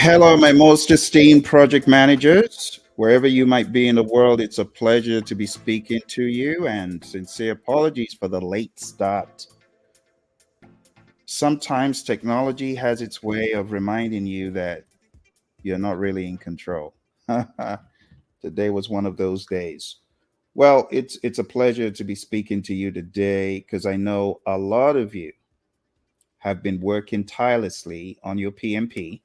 Hello, my most esteemed project managers. Wherever you might be in the world, it's a pleasure to be speaking to you, and sincere apologies for the late start. Sometimes technology has its way of reminding you that you're not really in control. Today was one of those days. Well, it's a pleasure to be speaking to you today because I know a lot of you have been working tirelessly on your PMP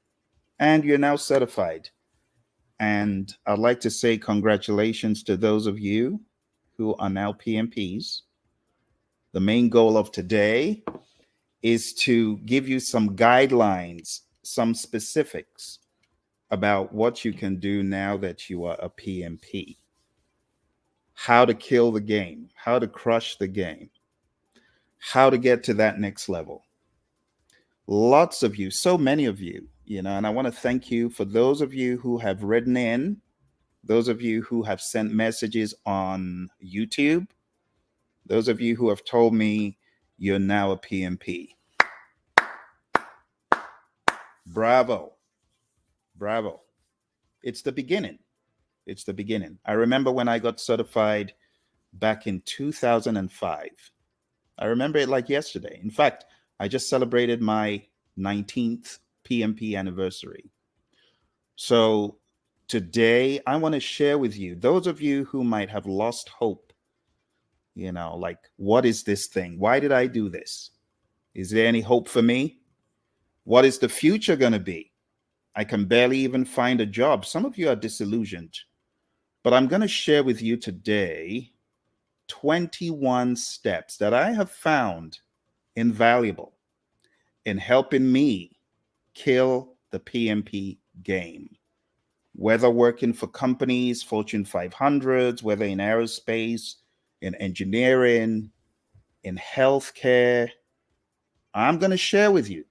and you're now certified. And I'd like to say congratulations to those of you who are now PMPs. The main goal of today is to give you some guidelines, some specifics about what you can do now that you are a PMP. How to kill the game, how to crush the game, how to get to that next level. Lots of you, so many of you, and I want to thank you for those of you who have written in, those of you who have sent messages on YouTube, those of you who have told me you're now a PMP. Bravo. Bravo. It's the beginning. It's the beginning. I remember when I got certified back in 2005. I remember it like yesterday. In fact, I just celebrated my 19th PMP anniversary. So today I want to share with you, those of you who might have lost hope, like, what is this thing? Why did I do this? Is there any hope for me? What is the future going to be? I can barely even find a job. Some of you are disillusioned, but I'm going to share with you today 21 steps that I have found invaluable in helping me kill the PMP game. Whether working for companies, Fortune 500s, whether in aerospace, in engineering, in healthcare, I'm going to share with you.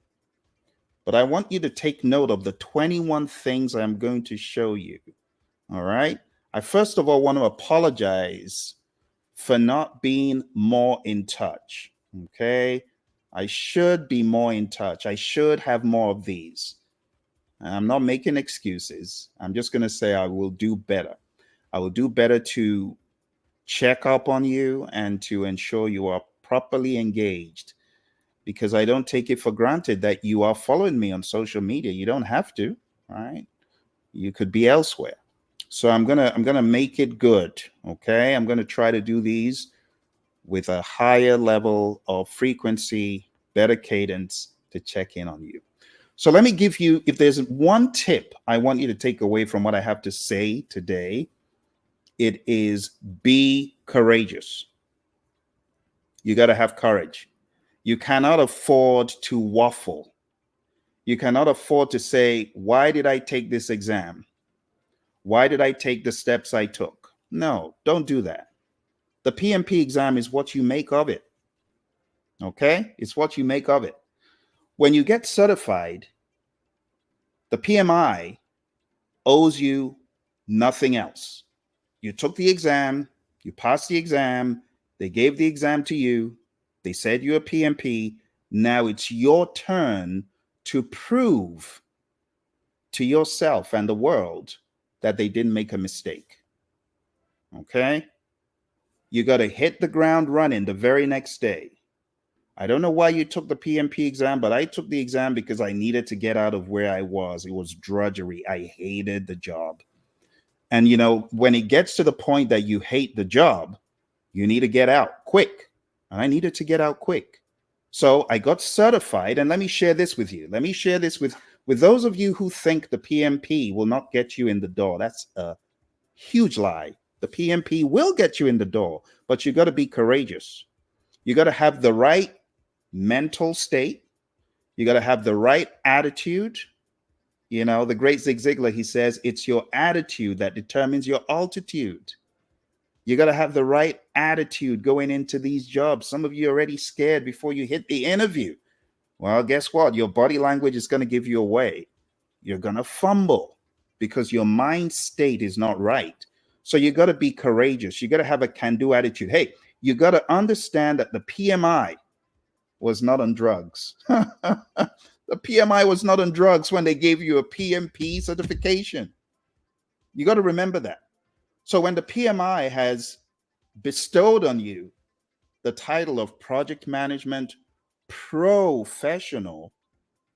But I want you to take note of the 21 things I'm going to show you. All right. I first of all want to apologize for not being more in touch. Okay. I should be more in touch. I should have more of these. I'm not making excuses. I'm just going to say I will do better. I will do better to check up on you and to ensure you are properly engaged, because I don't take it for granted that you are following me on social media. You don't have to, right? You could be elsewhere. So I'm gonna make it good. Okay. I'm gonna try to do these with a higher level of frequency, better cadence to check in on you. So let me give you, if there's one tip I want you to take away from what I have to say today, it is be courageous. You got to have courage. You cannot afford to waffle. You cannot afford to say, why did I take this exam? Why did I take the steps I took? No, don't do that. The PMP exam is what you make of it. Okay? It's what you make of it. When you get certified, the PMI owes you nothing else. You took the exam, you passed the exam, they gave the exam to you, they said you're a PMP. Now it's your turn to prove to yourself and the world that they didn't make a mistake. Okay? You got to hit the ground running the very next day. I don't know why you took the PMP exam, but I took the exam because I needed to get out of where I was. It was drudgery. I hated the job. And, when it gets to the point that you hate the job, you need to get out quick. And I needed to get out quick. So I got certified. And let me share this with you. Let me share this with those of you who think the PMP will not get you in the door. That's a huge lie. The PMP will get you in the door, but you got to be courageous. You got to have the right mental state. You got to have the right attitude. The great Zig Ziglar, he says, it's your attitude that determines your altitude. You got to have the right attitude going into these jobs. Some of you are already scared before you hit the interview. Well, guess what? Your body language is going to give you away. You're going to fumble because your mind state is not right. So you got to be courageous. You got to have a can-do attitude. Hey, you got to understand that the PMI was not on drugs. The The PMI was not on drugs when they gave you a PMP certification. You got to remember that. So when the PMI has bestowed on you the title of project management professional,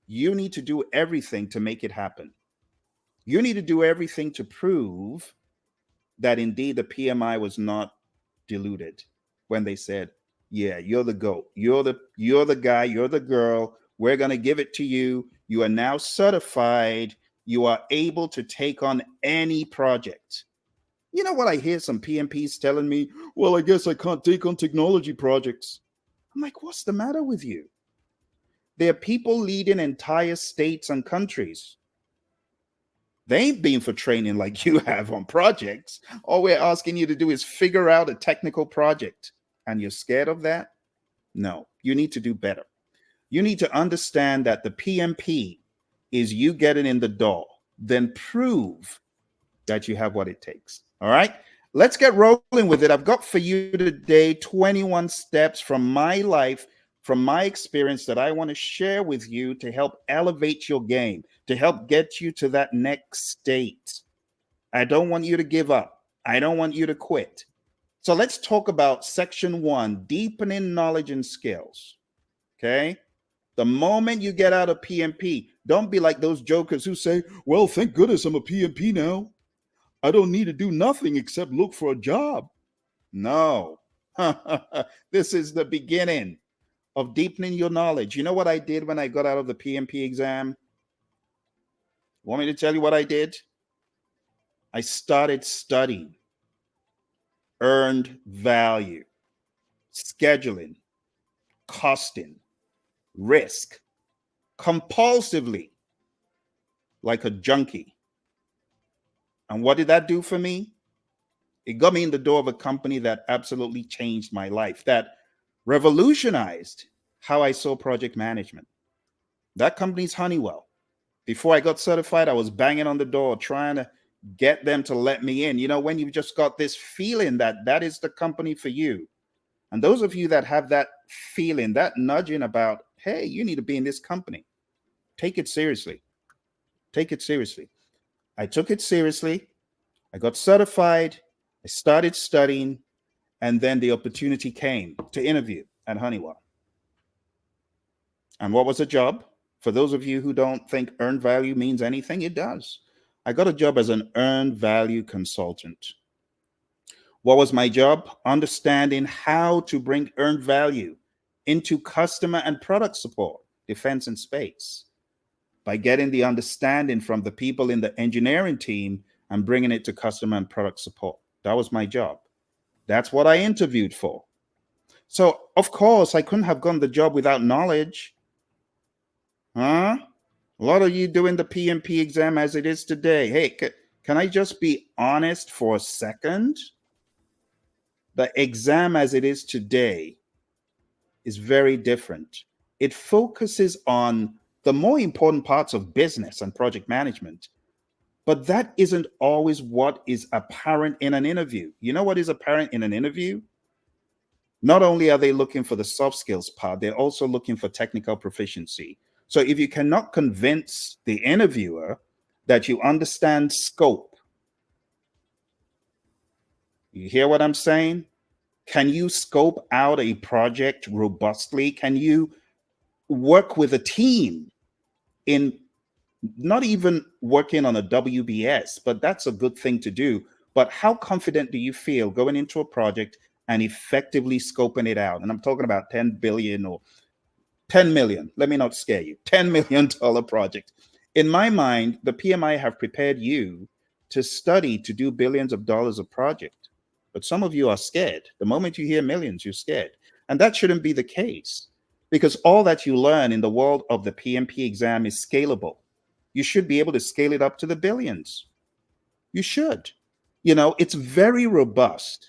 you need to do everything to make it happen. You need to do everything to prove that indeed the PMI was not diluted when they said, yeah, you're the GOAT. You're the guy, you're the girl. We're going to give it to you. You are now certified. You are able to take on any project. You know what I hear some PMPs telling me? Well, I guess I can't take on technology projects. I'm like, what's the matter with you? There are people leading entire states and countries. They ain't been for training like you have on projects. All we're asking you to do is figure out a technical project. And you're scared of that? No, you need to do better. You need to understand that the PMP is you getting in the door, then prove that you have what it takes. All right, let's get rolling with it. I've got for you today 21 steps from my life, from my experience that I want to share with you to help elevate your game, to help get you to that next state. I don't want you to give up. I don't want you to quit. So let's talk about section 1, deepening knowledge and skills. Okay. The moment you get out of PMP, don't be like those jokers who say, well, thank goodness I'm a PMP now. I don't need to do nothing except look for a job. No. This is the beginning of deepening your knowledge. You know what I did when I got out of the PMP exam? Want me to tell you what I did? I started studying earned value, scheduling, costing, risk, compulsively, like a junkie. And what did that do for me? It got me in the door of a company that absolutely changed my life, that revolutionized how I saw project management. That company's Honeywell. Before I got certified, I was banging on the door trying to get them to let me in. You know, when you've just got this feeling that that is the company for you. And those of you that have that feeling, that nudging about, hey, you need to be in this company, take it seriously. Take it seriously. I took it seriously. I got certified. I started studying. And then the opportunity came to interview at Honeywell. And what was the job? For those of you who don't think earned value means anything, it does. I got a job as an earned value consultant. What was my job? Understanding how to bring earned value into customer and product support, defense and space, by getting the understanding from the people in the engineering team and bringing it to customer and product support. That was my job. That's what I interviewed for. So, of course, I couldn't have gotten the job without knowledge. Huh? A lot of you doing the PMP exam as it is today. Hey, can I just be honest for a second? The exam as it is today is very different. It focuses on the more important parts of business and project management, but that isn't always what is apparent in an interview. You know what is apparent in an interview? Not only are they looking for the soft skills part, they're also looking for technical proficiency. So if you cannot convince the interviewer that you understand scope, you hear what I'm saying? Can you scope out a project robustly? Can you work with a team in not even working on a WBS, but that's a good thing to do. But how confident do you feel going into a project and effectively scoping it out? And I'm talking about 10 billion or 10 million. Let me not scare you. $10 million project. In my mind, the PMI have prepared you to study to do billions of dollars of project. But some of you are scared. The moment you hear millions, you're scared. And that shouldn't be the case, because all that you learn in the world of the PMP exam is scalable. You should be able to scale it up to the billions. You should. You know, it's very robust.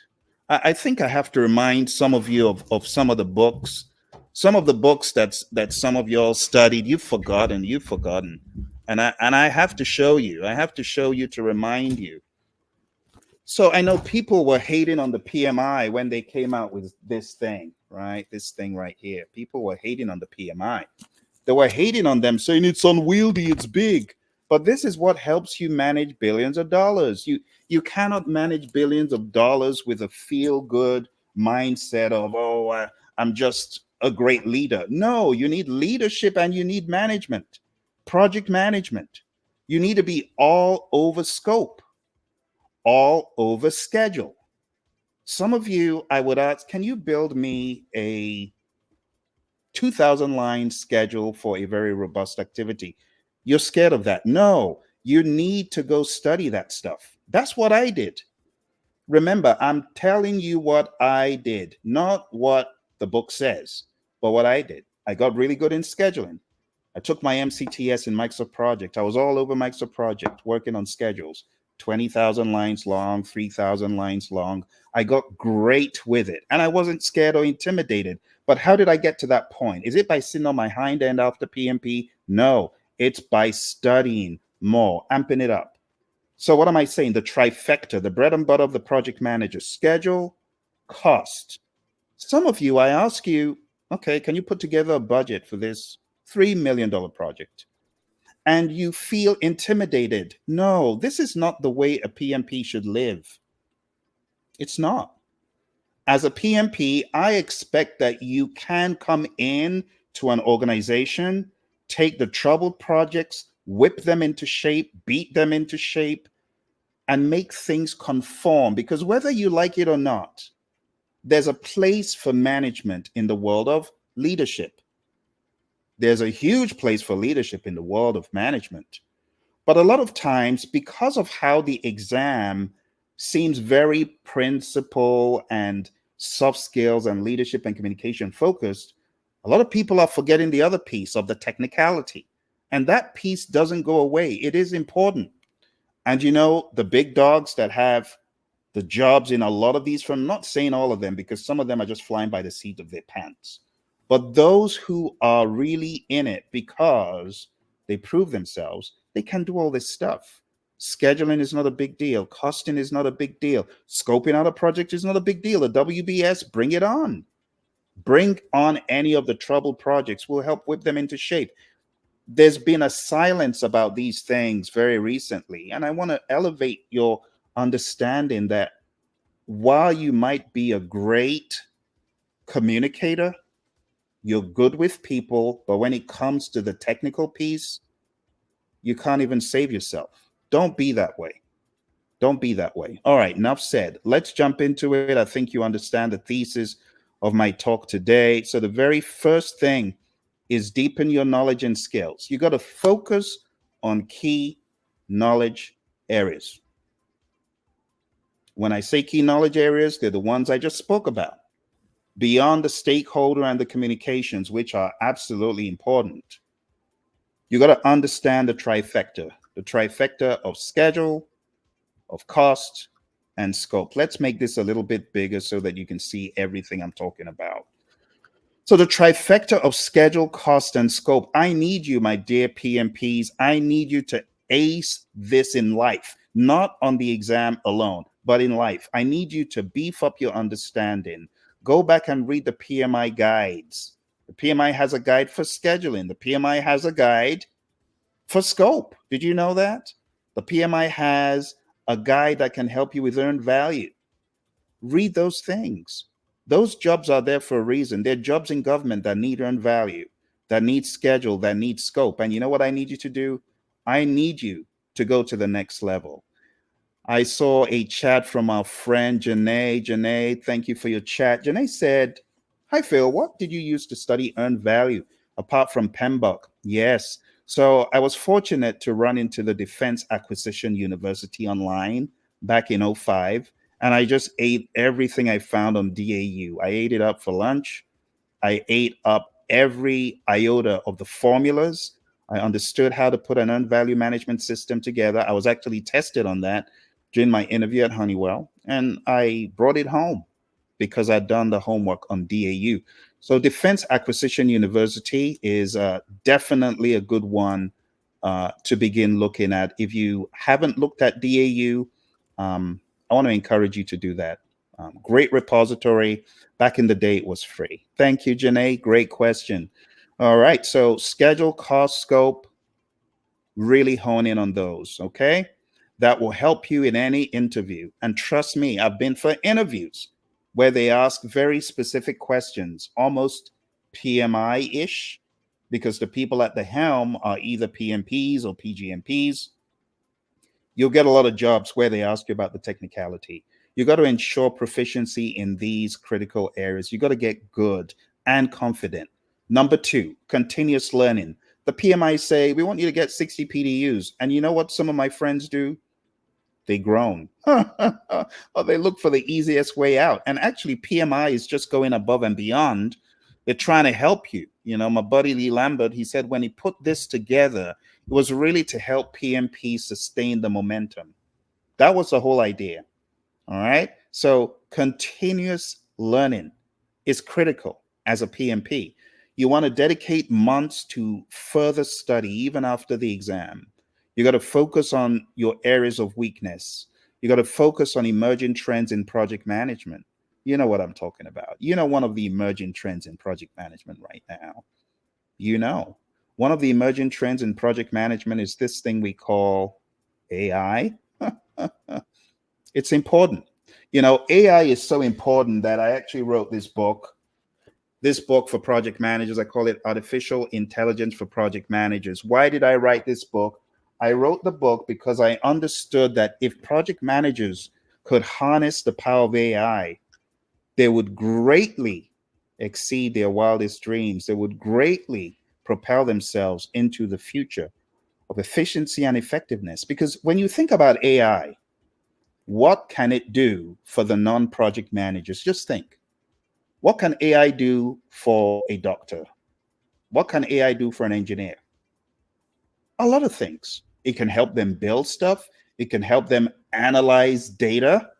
I think I have to remind some of you of some of the books. Some of the books that some of y'all studied, you've forgotten. And I have to show you. I have to show you to remind you. So I know people were hating on the PMI when they came out with this thing, right? This thing right here. People were hating on the PMI. They were hating on them, saying it's unwieldy, it's big. But this is what helps you manage billions of dollars. You cannot manage billions of dollars with a feel good mindset of, oh, I'm just a great leader. No, you need leadership and you need management, project management. You need to be all over scope, all over schedule. Some of you, I would ask, can you build me a 2,000 line schedule for a very robust activity? You're scared of that. No, you need to go study that stuff. That's what I did. Remember, I'm telling you what I did, not what the book says, but what I did. I got really good in scheduling. I took my MCTS in Microsoft Project. I was all over Microsoft Project working on schedules, 20,000 lines long, 3,000 lines long. I got great with it and I wasn't scared or intimidated. But how did I get to that point? Is it by sitting on my hind end after PMP? No, it's by studying more, amping it up. So what am I saying? The trifecta, the bread and butter of the project manager: schedule, cost. Some of you, I ask you, okay, can you put together a budget for this $3 million project? And you feel intimidated. No, this is not the way a PMP should live. It's not. As a PMP, I expect that you can come in to an organization, take the troubled projects, whip them into shape, beat them into shape, and make things conform. Because whether you like it or not, there's a place for management in the world of leadership. There's a huge place for leadership in the world of management. But a lot of times, because of how the exam seems very principle and soft skills and leadership and communication focused, a lot of people are forgetting the other piece of the technicality. And that piece doesn't go away. It is important. And you know, the big dogs that have the jobs in a lot of these firms, I'm not saying all of them because some of them are just flying by the seat of their pants, but those who are really in it because they prove themselves, they can do all this stuff. Scheduling is not a big deal. Costing is not a big deal. Scoping out a project is not a big deal. A WBS, bring it on. Bring on any of the troubled projects. We'll help whip them into shape. There's been a silence about these things very recently, and I want to elevate your understanding that while you might be a great communicator, you're good with people, but when it comes to the technical piece, you can't even save yourself. Don't be that way. Don't be that way. All right, enough said. Let's jump into it. I think you understand the thesis of my talk today. So, the very first thing is deepen your knowledge and skills. You got to focus on key knowledge areas. When I say key knowledge areas, they're the ones I just spoke about, beyond the stakeholder and the communications, which are absolutely important. You got to understand the trifecta of schedule, of cost, and scope. Let's make this a little bit bigger so that you can see everything I'm talking about. So the trifecta of schedule, cost, and scope. I need you, my dear PMPs. I need you to ace this in life, not on the exam alone, but in life. I need you to beef up your understanding. Go back and read the PMI guides. The PMI has a guide for scheduling. The PMI has a guide for scope. Did you know that? The PMI has a guide that can help you with earned value. Read those things. Those jobs are there for a reason. They're jobs in government that need earned value, that need schedule, that need scope. And you know what I need you to do? I need you to go to the next level. I saw a chat from our friend Janae. Janae, thank you for your chat. Janae said, "Hi Phil, what did you use to study earned value apart from PMBOK?" Yes. So I was fortunate to run into the Defense Acquisition University online back in '05, and I just ate everything I found on DAU. I ate it up for lunch. I ate up every iota of the formulas. I understood how to put an earned value management system together. I was actually tested on that during my interview at Honeywell, and I brought it home because I'd done the homework on DAU. So Defense Acquisition University is definitely a good one to begin looking at. If you haven't looked at DAU, I want to encourage you to do that. Great repository. Back in the day, it was free. Thank you, Janae. Great question. All right. So schedule, cost, scope, really hone in on those. Okay. That will help you in any interview. And trust me, I've been for interviews where they ask very specific questions, almost PMI ish, because the people at the helm are either PMPs or PGMPs. You'll get a lot of jobs where they ask you about the technicality. You got to ensure proficiency in these critical areas. You got to get good and confident. Number two, continuous learning. The PMI say, we want you to get 60 PDUs. And you know what some of my friends do? They groan. Or they look for the easiest way out. And actually, PMI is just going above and beyond. They're trying to help you. You know, my buddy Lee Lambert, he said when he put this together, it was really to help PMP sustain the momentum. That was the whole idea. All right. So continuous learning is critical as a PMP. You want to dedicate months to further study even after the exam. You got to focus on your areas of weakness. You got to focus on emerging trends in project management. You know what I'm talking about. You know, one of the emerging trends in project management right now. You know, one of the emerging trends in project management is this thing we call AI. It's important. You know, AI is so important that I actually wrote this book for project managers. I call it Artificial Intelligence for Project Managers. Why did I write this book? I wrote the book because I understood that if project managers could harness the power of AI, they would greatly exceed their wildest dreams. They would greatly propel themselves into the future of efficiency and effectiveness. Because when you think about AI, what can it do for the non-project managers? Just think. What can AI do for a doctor? What can AI do for an engineer? A lot of things. It can help them build stuff. It can help them analyze data.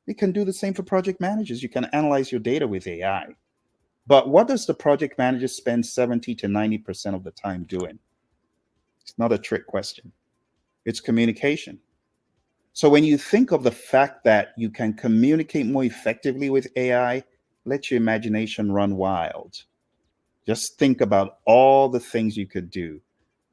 It can do the same for project managers. You can analyze your data with AI. But what does the project manager spend 70 to 90% of the time doing? It's not a trick question. It's communication. So when you think of the fact that you can communicate more effectively with AI, let your imagination run wild. Just think about all the things you could do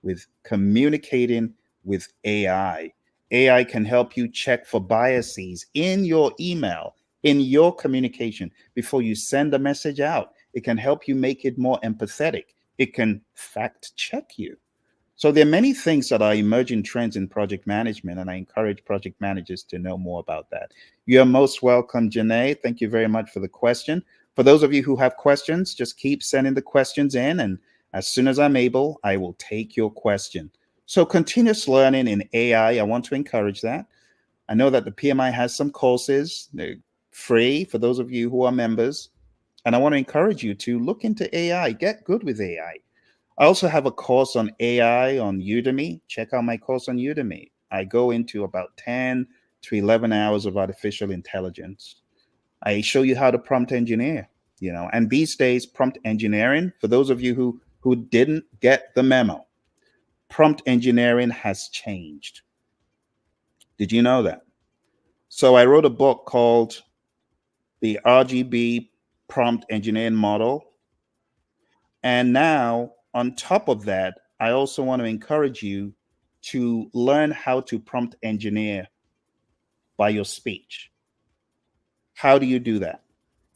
with communicating with AI. AI can help you check for biases in your email, in your communication before you send a message out. It can help you make it more empathetic. It can fact check you. So there are many things that are emerging trends in project management, and I encourage project managers to know more about that. You're most welcome, Janae. Thank you very much for the question. For those of you who have questions, just keep sending the questions in, and as soon as I'm able, I will take your question. So continuous learning in AI, I want to encourage that. I know that the PMI has some courses, they're free for those of you who are members, and I want to encourage you to look into AI, get good with AI. I also have a course on AI on Udemy. Check out my course on Udemy. I go into about 10 to 11 hours of artificial intelligence. I show you how to prompt engineer, you know, and these days, prompt engineering, for those of you who didn't get the memo, prompt engineering has changed. Did you know that? So I wrote a book called The RGB Prompt Engineering Model. And now, on top of that, I also want to encourage you to learn how to prompt engineer by your speech. How do you do that?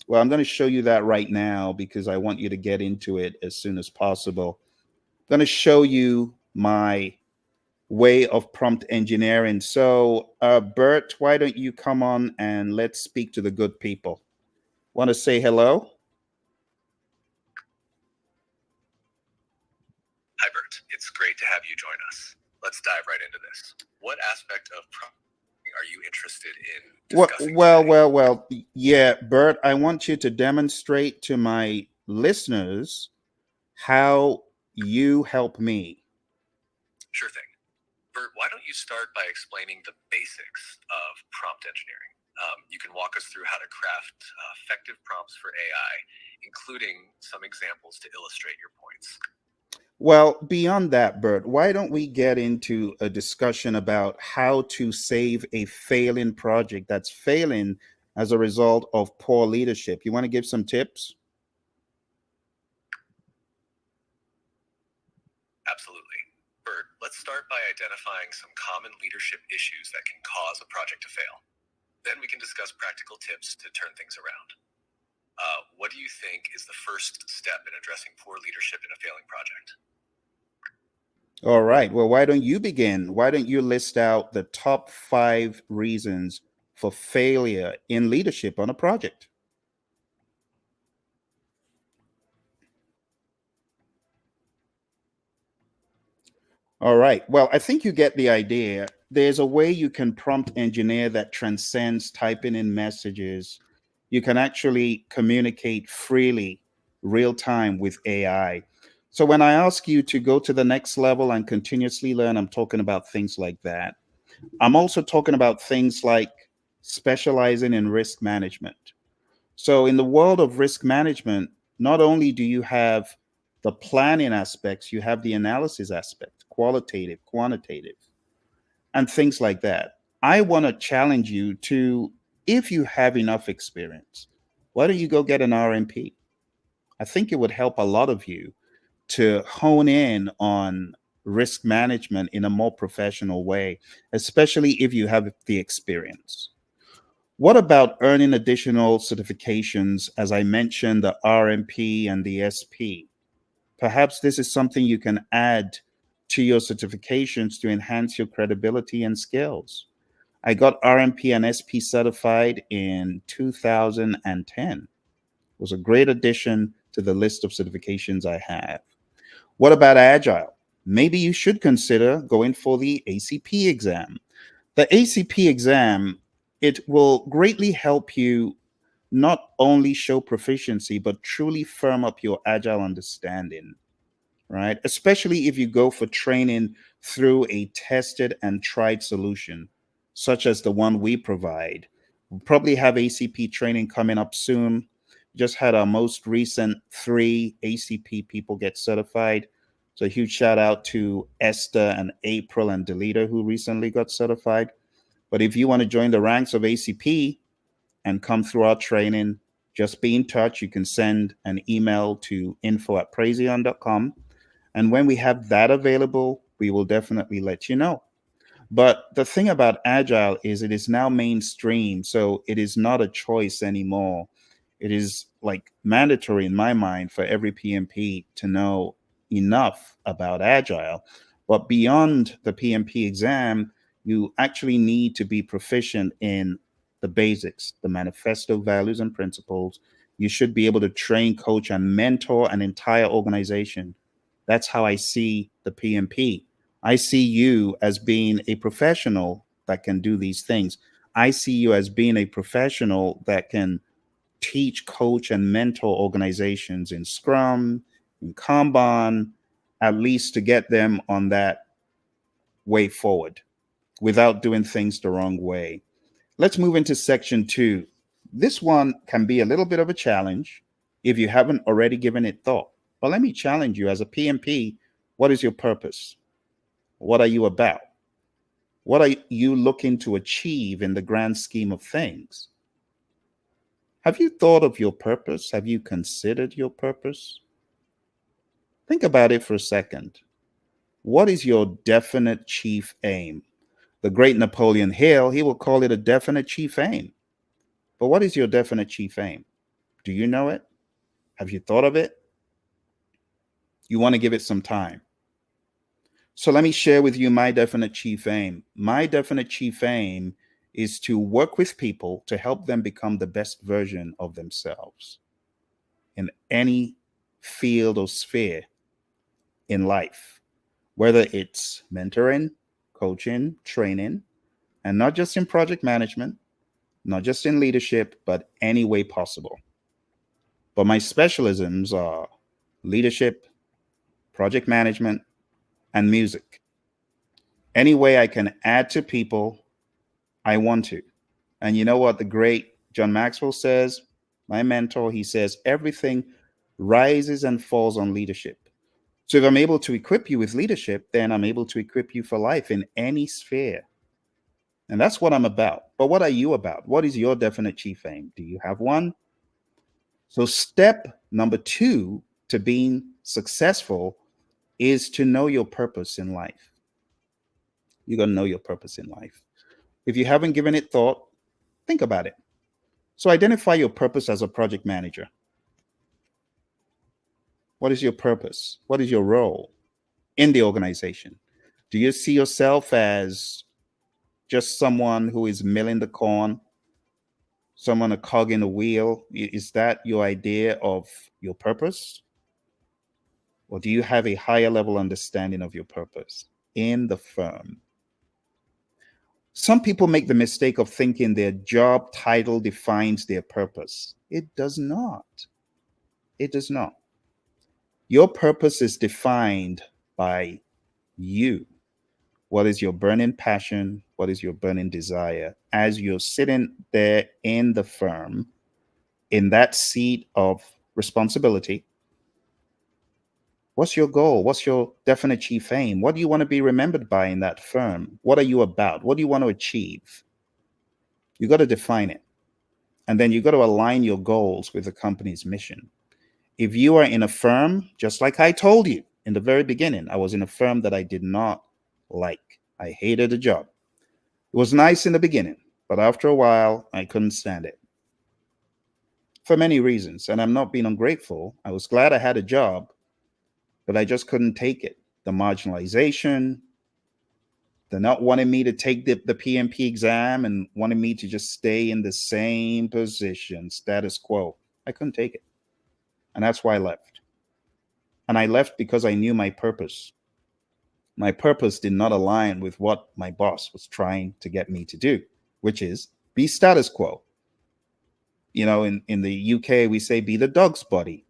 Well, I'm going to show you that right now because I want you to get into it as soon as possible. I'm going to show you my way of prompt engineering. So, Bert, why don't you come on and let's speak to the good people? Want to say hello? Hi, Bert. It's great to have you join us. Let's dive right into this. What aspect of prompting are you interested in discussing today? Yeah, Bert, I want you to demonstrate to my listeners how you help me. Sure thing. Bert, why don't you start by explaining the basics of prompt engineering? You can walk us through how to craft effective prompts for AI, including some examples to illustrate your points. Well, beyond that, Bert, why don't we get into a discussion about how to save a failing project that's failing as a result of poor leadership? You want to give some tips? Absolutely. Bert, let's start by identifying some common leadership issues that can cause a project to fail. Then we can discuss practical tips to turn things around. What do you think is the first step in addressing poor leadership in a failing project? All right. Well, why don't you begin? Why don't you list out the top 5 reasons for failure in leadership on a project? All right. Well, I think you get the idea. There's a way you can prompt engineer that transcends typing in messages. You can actually communicate freely, real time with AI. So when I ask you to go to the next level and continuously learn, I'm talking about things like that. I'm also talking about things like specializing in risk management. So, in the world of risk management, not only do you have the planning aspects, you have the analysis aspect, qualitative, quantitative, and things like that. I want to challenge you to, if you have enough experience, why don't you go get an RMP? I think it would help a lot of you to hone in on risk management in a more professional way, especially if you have the experience. What about earning additional certifications? As I mentioned, the RMP and the SP. Perhaps this is something you can add to your certifications to enhance your credibility and skills. I got RMP and SP certified in 2010. It was a great addition to the list of certifications I have. What about Agile? Maybe you should consider going for the ACP exam. The ACP exam, it will greatly help you not only show proficiency, but truly firm up your agile understanding, right? Especially if you go for training through a tested and tried solution, such as the one we provide. We'll probably have ACP training coming up soon. Just had our most recent 3 ACP people get certified. So, a huge shout out to Esther and April and Delita, who recently got certified. But if you want to join the ranks of ACP and come through our training, just be in touch. You can send an email to info@praizion.com. And when we have that available, we will definitely let you know. But the thing about Agile is it is now mainstream. So it is not a choice anymore. It is like mandatory in my mind for every PMP to know enough about Agile. But beyond the PMP exam, you actually need to be proficient in the basics, the manifesto values and principles. You should be able to train, coach, and mentor an entire organization. That's how I see the PMP. I see you as being a professional that can do these things. I see you as being a professional that can teach, coach, and mentor organizations in Scrum, in Kanban, at least to get them on that way forward without doing things the wrong way. Let's move into section 2. This one can be a little bit of a challenge if you haven't already given it thought. But let me challenge you as a PMP. What is your purpose? What are you about? What are you looking to achieve in the grand scheme of things? Have you thought of your purpose? Have you considered your purpose? Think about it for a second. What is your definite chief aim? The great Napoleon Hill, he will call it a definite chief aim. But what is your definite chief aim? Do you know it? Have you thought of it? You want to give it some time. So let me share with you my definite chief aim. My definite chief aim is to work with people to help them become the best version of themselves in any field or sphere in life, whether it's mentoring, coaching, training, and not just in project management, not just in leadership, but any way possible. But my specialisms are leadership, project management, and music. Any way I can add to people, I want to. And you know what the great John Maxwell says? My mentor, he says, everything rises and falls on leadership. So if I'm able to equip you with leadership, then I'm able to equip you for life in any sphere. And that's what I'm about. But what are you about? What is your definite chief aim? Do you have one? So step number 2 to being successful is to know your purpose in life. You got to know your purpose in life. If you haven't given it thought, think about it. So identify your purpose as a project manager. What is your purpose? What is your role in the organization? Do you see yourself as just someone who is milling the corn, someone a cog in the wheel? Is that your idea of your purpose? Or do you have a higher level understanding of your purpose in the firm? Some people make the mistake of thinking their job title defines their purpose. It does not. It does not. Your purpose is defined by you. What is your burning passion? What is your burning desire? As you're sitting there in the firm, in that seat of responsibility, what's your goal? What's your definite chief aim? What do you want to be remembered by in that firm? What are you about? What do you want to achieve? You got to define it. And then you got to align your goals with the company's mission. If you are in a firm, just like I told you in the very beginning, I was in a firm that I did not like. I hated the job. It was nice in the beginning, but after a while, I couldn't stand it for many reasons. And I'm not being ungrateful. I was glad I had a job, but I just couldn't take it. The marginalization, the not wanting me to take the PMP exam and wanting me to just stay in the same position, status quo. I couldn't take it. And that's why I left. And I left because I knew my purpose. My purpose did not align with what my boss was trying to get me to do, which is be status quo. You know, in the UK, we say be the dog's buddy.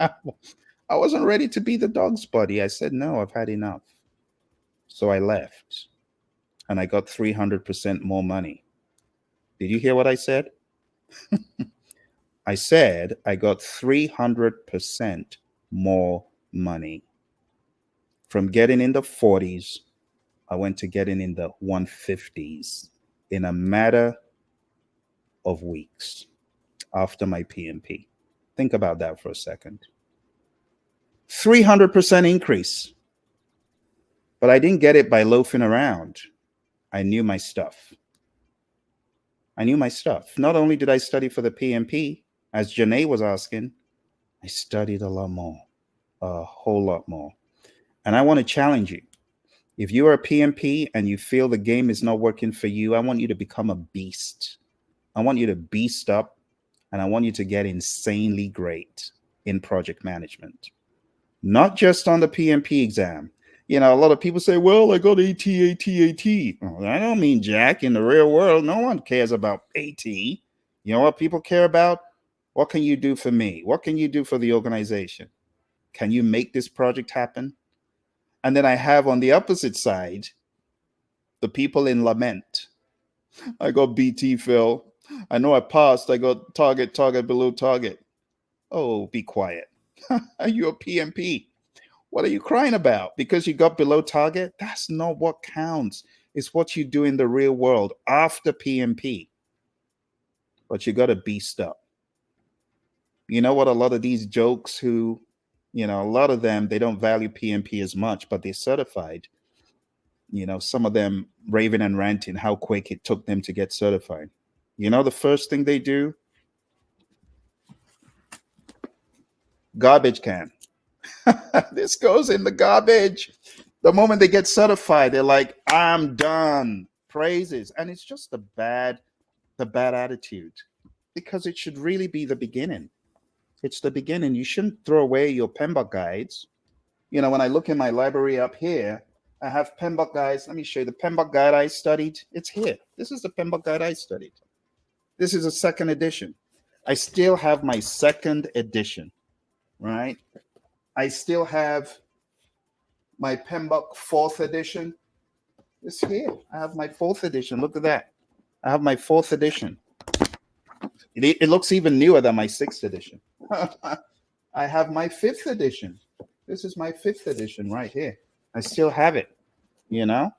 I wasn't ready to be the dog's buddy. I said, no, I've had enough. So I left and I got 300% more money. Did you hear what I said? I said I got 300% more money. From getting in the 40s, I went to getting in the 150s in a matter of weeks after my PMP. Think about that for a second. 300% increase. But I didn't get it by loafing around. I knew my stuff. I knew my stuff. Not only did I study for the PMP, as Janae was asking, I studied a lot more, a whole lot more. And I want to challenge you. If you are a PMP and you feel the game is not working for you, I want you to become a beast. I want you to beast up, and I want you to get insanely great in project management. Not just on the PMP exam. You know, a lot of people say, well, I got AT. Well, I don't mean jack. In the real world, no one cares about AT. You know what people care about? What can you do for me? What can you do for the organization? Can you make this project happen? And then I have on the opposite side, the people in lament. I got BT, Phil. I know I passed. I got target below target. Oh, be quiet. Are you a PMP? What are you crying about? Because you got below target? That's not what counts. It's what you do in the real world after PMP. But you got to beast up. You know what? A lot of these jokes who, you know, a lot of them, they don't value PMP as much, but they're certified. You know, some of them raving and ranting how quick it took them to get certified. You know, the first thing they do, garbage can. This goes in the garbage. The moment they get certified, they're like, I'm done. Praises. And it's just the bad attitude, because it should really be the beginning. It's the beginning. You shouldn't throw away your PMBOK guides. You know, when I look in my library up here, I have PMBOK guides. Let me show you the PMBOK guide I studied. It's here. This is the PMBOK guide I studied. This is a second edition. I still have my second edition, right? I still have my PMBOK fourth edition. It's here. I have my fourth edition. Look at that. I have my fourth edition. It looks even newer than my sixth edition. I have my fifth edition. This is my fifth edition right here. I still have it, you know?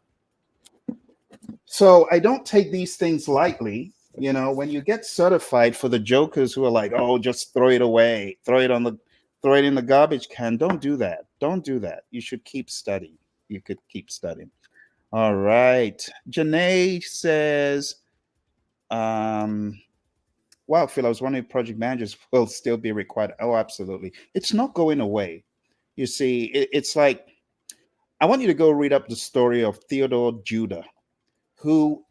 So I don't take these things lightly. You know, when you get certified, for the jokers who are like, oh, just throw it away, throw it in the garbage can, don't do that. Don't do that. You should keep studying. You could keep studying. All right. Janae says, um, wow, Phil, I was wondering if project managers will still be required. Oh, absolutely. It's not going away. You see, it's like, I want you to go read up the story of Theodore Judah, who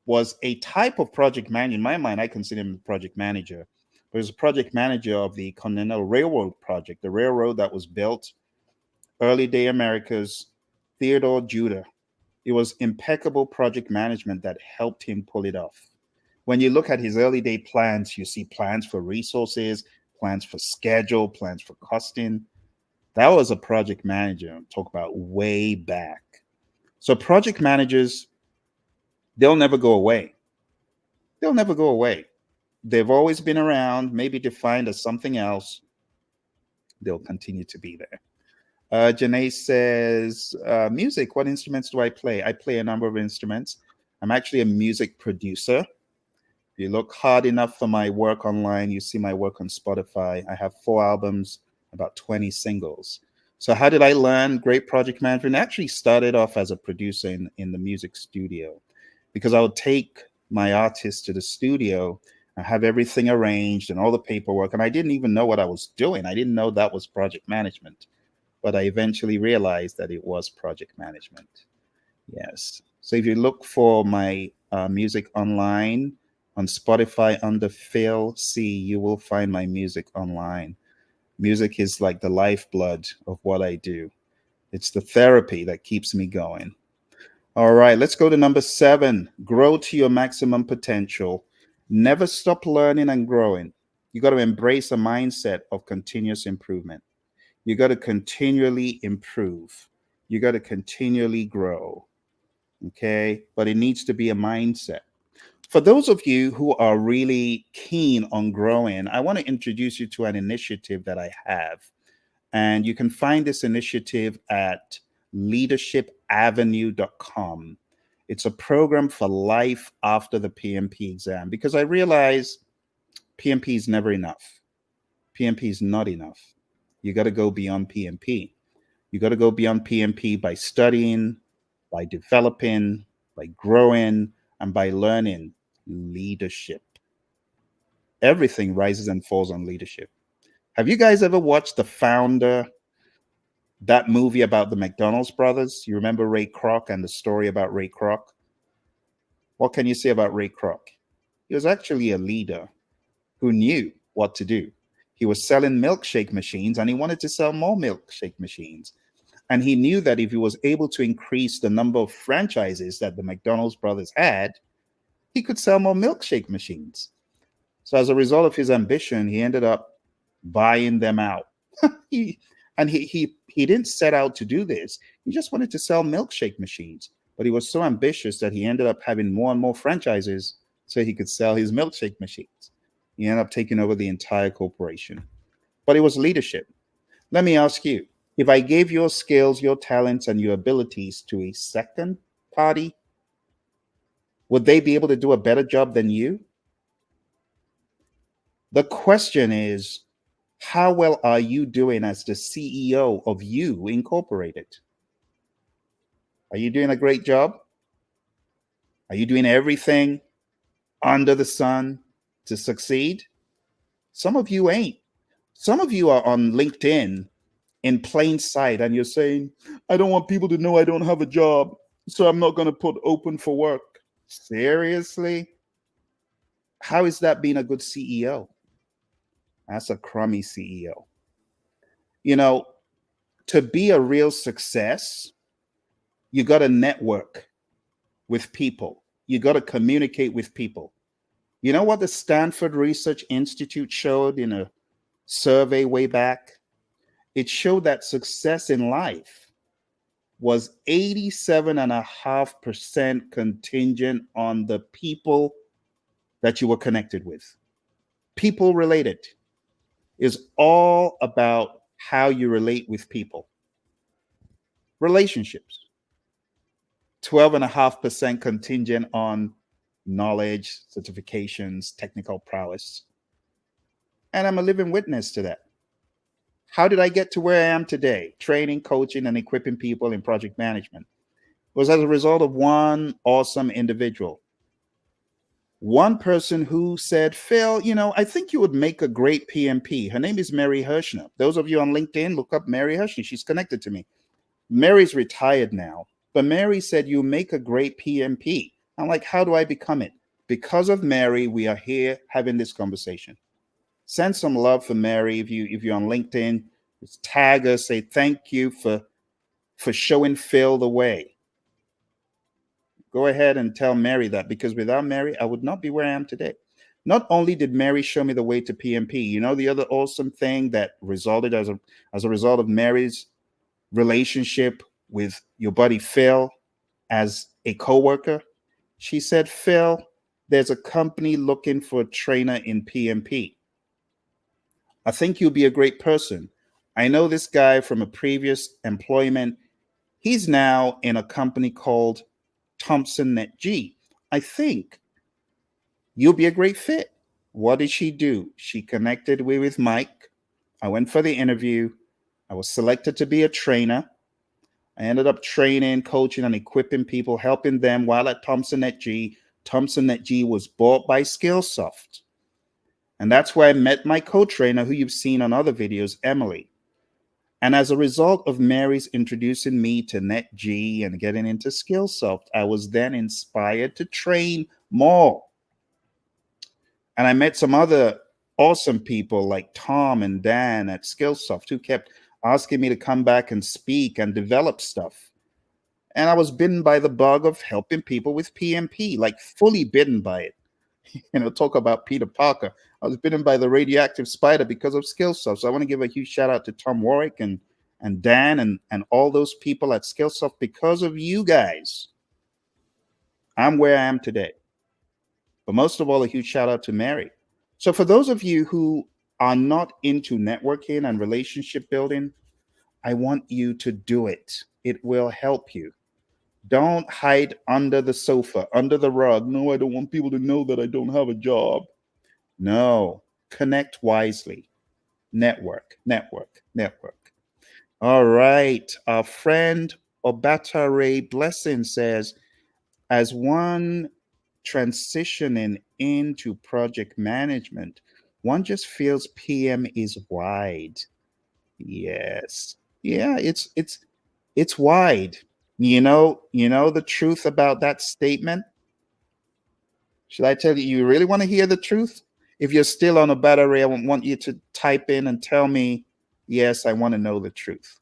was a type of project manager. In my mind, I consider him a project manager. But he was a project manager of the Continental Railroad project, the railroad that was built early day America's. Theodore Judah. It was impeccable project management that helped him pull it off. When you look at his early day plans, you see plans for resources, plans for schedule, plans for costing. That was a project manager. Talk about way back. So project managers, they'll never go away. They'll never go away. They've always been around, maybe defined as something else. They'll continue to be there. Janae says, music, what instruments do I play? I play a number of instruments. I'm actually a music producer. If you look hard enough for my work online, you see my work on Spotify. I have 4 albums, about 20 singles. So how did I learn great project management? I actually started off as a producer in the music studio, because I would take my artists to the studio and have everything arranged and all the paperwork. And I didn't even know what I was doing. I didn't know that was project management, but I eventually realized that it was project management. Yes. So if you look for my music online on Spotify under Phil C, you will find my music online. Music is like the lifeblood of what I do. It's the therapy that keeps me going. All right, let's go to number 7. Grow to your maximum potential. Never stop learning and growing. You got to embrace a mindset of continuous improvement. You got to continually improve. You got to continually grow. Okay, but it needs to be a mindset. For those of you who are really keen on growing, I want to introduce you to an initiative that I have. And you can find this initiative at leadershipavenue.com. It's a program for life after the PMP exam, because I realize PMP is never enough. PMP is not enough. You got to go beyond PMP. You got to go beyond PMP by studying, by developing, by growing, and by learning leadership. Everything rises and falls on leadership. Have you guys ever watched The Founder, that movie about the McDonald's brothers? You remember Ray Kroc and the story about Ray Kroc? What can you say about Ray Kroc? He was actually a leader who knew what to do. He was selling milkshake machines and he wanted to sell more milkshake machines. And he knew that if he was able to increase the number of franchises that the McDonald's brothers had, he could sell more milkshake machines. So as a result of his ambition, he ended up buying them out. he, he didn't set out to do this. He just wanted to sell milkshake machines. But he was so ambitious that he ended up having more and more franchises so he could sell his milkshake machines. He ended up taking over the entire corporation. But it was leadership. Let me ask you, if I gave your skills, your talents, and your abilities to a second party, would they be able to do a better job than you? The question is, how well are you doing as the CEO of You Incorporated? Are you doing a great job? Are you doing everything under the sun to succeed? Some of you ain't. Some of you are on LinkedIn in plain sight and you're saying, I don't want people to know I don't have a job, so I'm not going to put open for work. Seriously? How is that being a good CEO? That's a crummy CEO. You know, to be a real success, you got to network with people. You got to communicate with people. You know what the Stanford Research Institute showed in a survey way back? It showed that success in life was 87.5% contingent on the people that you were connected with. People related is all about how you relate with people. Relationships. 12.5% contingent on knowledge, certifications, technical prowess. And I'm a living witness to that. How did I get to where I am today? Training, coaching, and equipping people in project management. It was as a result of one awesome individual. One person who said, Phil, I think you would make a great PMP. Her name is Mary Hirschner. Those of you on LinkedIn, look up Mary Hirschner. She's connected to me. Mary's retired now, but Mary said, you make a great PMP. I'm like, how do I become it? Because of Mary, we are here having this conversation. Send some love for Mary. If you're on LinkedIn, just tag her, say thank you for showing Phil the way. Go ahead and tell Mary that, because without Mary, I would not be where I am today. Not only did Mary show me the way to PMP, the other awesome thing that resulted as a result of Mary's relationship with your buddy Phil as a coworker. She said, Phil, there's a company looking for a trainer in PMP. I think you'll be a great person. I know this guy from a previous employment. He's now in a company called Thompson Net G. I think you'll be a great fit. What did she do? She connected with Mike. I went for the interview. I was selected to be a trainer. I ended up training, coaching, and equipping people, helping them while at Thompson Net G. Thompson Net G was bought by Skillsoft. And that's where I met my co-trainer, who you've seen on other videos, Emily. And as a result of Mary's introducing me to NetG and getting into Skillsoft, I was then inspired to train more. And I met some other awesome people like Tom and Dan at Skillsoft who kept asking me to come back and speak and develop stuff. And I was bitten by the bug of helping people with PMP, like fully bitten by it. Talk about Peter Parker. I was bitten by the radioactive spider because of Skillsoft. So I want to give a huge shout out to Tom Warwick and Dan and all those people at Skillsoft. Because of you guys, I'm where I am today. But most of all, a huge shout out to Mary. So for those of you who are not into networking and relationship building, I want you to do it. It will help you. Don't hide under the sofa, under the rug. No, I don't want people to know that I don't have a job. No, connect wisely. Network. All right. Our friend Obatare Blessing says, as one transitioning into project management, one just feels PM is wide. Yes. Yeah, it's wide. You know the truth about that statement? Should I tell you, you really want to hear the truth? If you're still on a battery, I want you to type in and tell me, yes, I want to know the truth.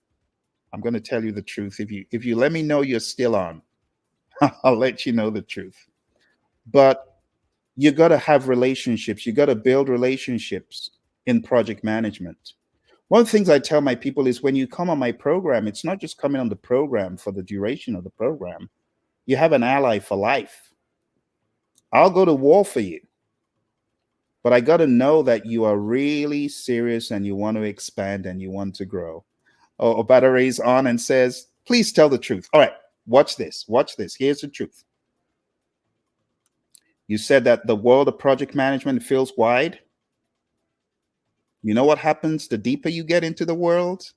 I'm going to tell you the truth. If you let me know you're still on, I'll let you know the truth. But you got to have relationships. You got to build relationships in project management. One of the things I tell my people is when you come on my program, it's not just coming on the program for the duration of the program. You have an ally for life. I'll go to war for you. But I got to know that you are really serious and you want to expand and you want to grow. Oh, Battery's on and says, please tell the truth. All right, watch this. Here's the truth. You said that the world of project management feels wide. You know what happens the deeper you get into the world?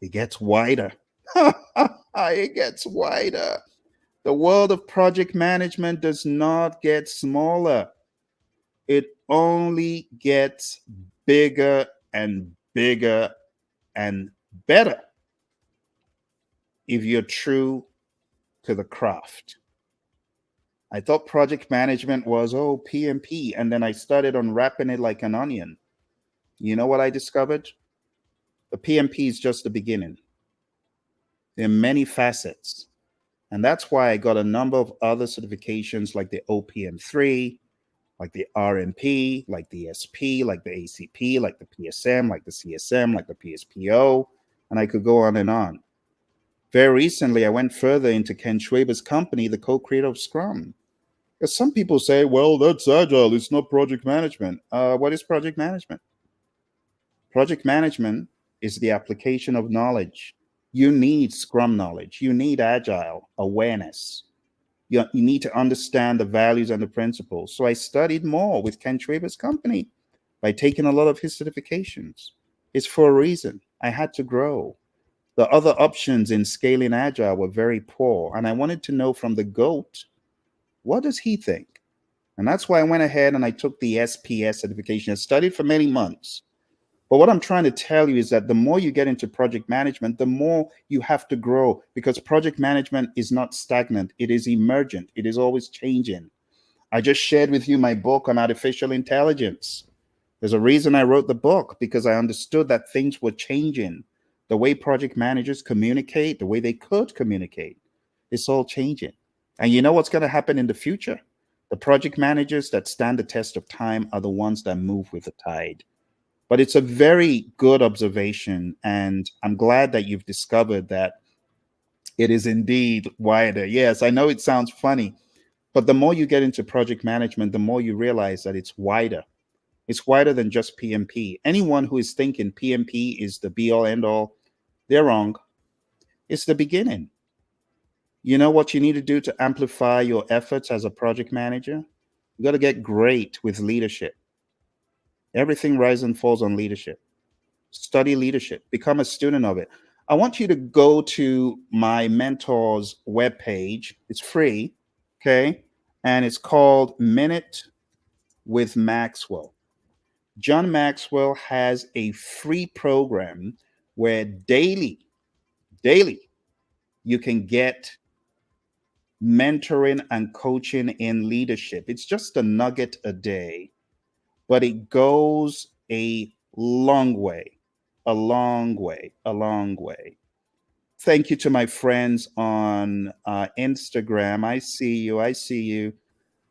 It gets wider. It gets wider. The world of project management does not get smaller. It only gets bigger and bigger and better if you're true to the craft. I thought project management was, PMP. And then I started unwrapping it like an onion. You know what I discovered? The PMP is just the beginning. There are many facets. And that's why I got a number of other certifications like the OPM3, like the RMP, like the SP, like the ACP, like the PSM, like the CSM, like the PSPO, and I could go on and on. Very recently, I went further into Ken Schwaber's company, the co-creator of Scrum. Because some people say, well, that's agile, it's not project management. What is project management? Project management is the application of knowledge. You need Scrum knowledge. You need agile awareness. You need to understand the values and the principles. So I studied more with Ken Schwaber's company by taking a lot of his certifications. It's for a reason. I had to grow. The other options in scaling agile were very poor. And I wanted to know from the GOAT, what does he think? And that's why I went ahead and I took the SPS certification. I studied for many months. But what I'm trying to tell you is that the more you get into project management, the more you have to grow, because project management is not stagnant. It is emergent. It is always changing. I just shared with you my book on artificial intelligence. There's a reason I wrote the book, because I understood that things were changing. The way project managers communicate, the way they could communicate, it's all changing. And you know what's going to happen in the future? The project managers that stand the test of time are the ones that move with the tide. But it's a very good observation. And I'm glad that you've discovered that it is indeed wider. Yes, I know it sounds funny, but the more you get into project management, the more you realize that it's wider. It's wider than just PMP. Anyone who is thinking PMP is the be all end all, they're wrong. It's the beginning. You know what you need to do to amplify your efforts as a project manager? You got to get great with leadership. Everything rises and falls on leadership. Study leadership, become a student of it. I want you to go to my mentor's webpage. It's free, okay? And it's called Minute with Maxwell. John Maxwell has a free program where daily, you can get mentoring and coaching in leadership. It's just a nugget a day, but it goes a long way, a long way, a long way. Thank you to my friends on Instagram. I see you. I see you.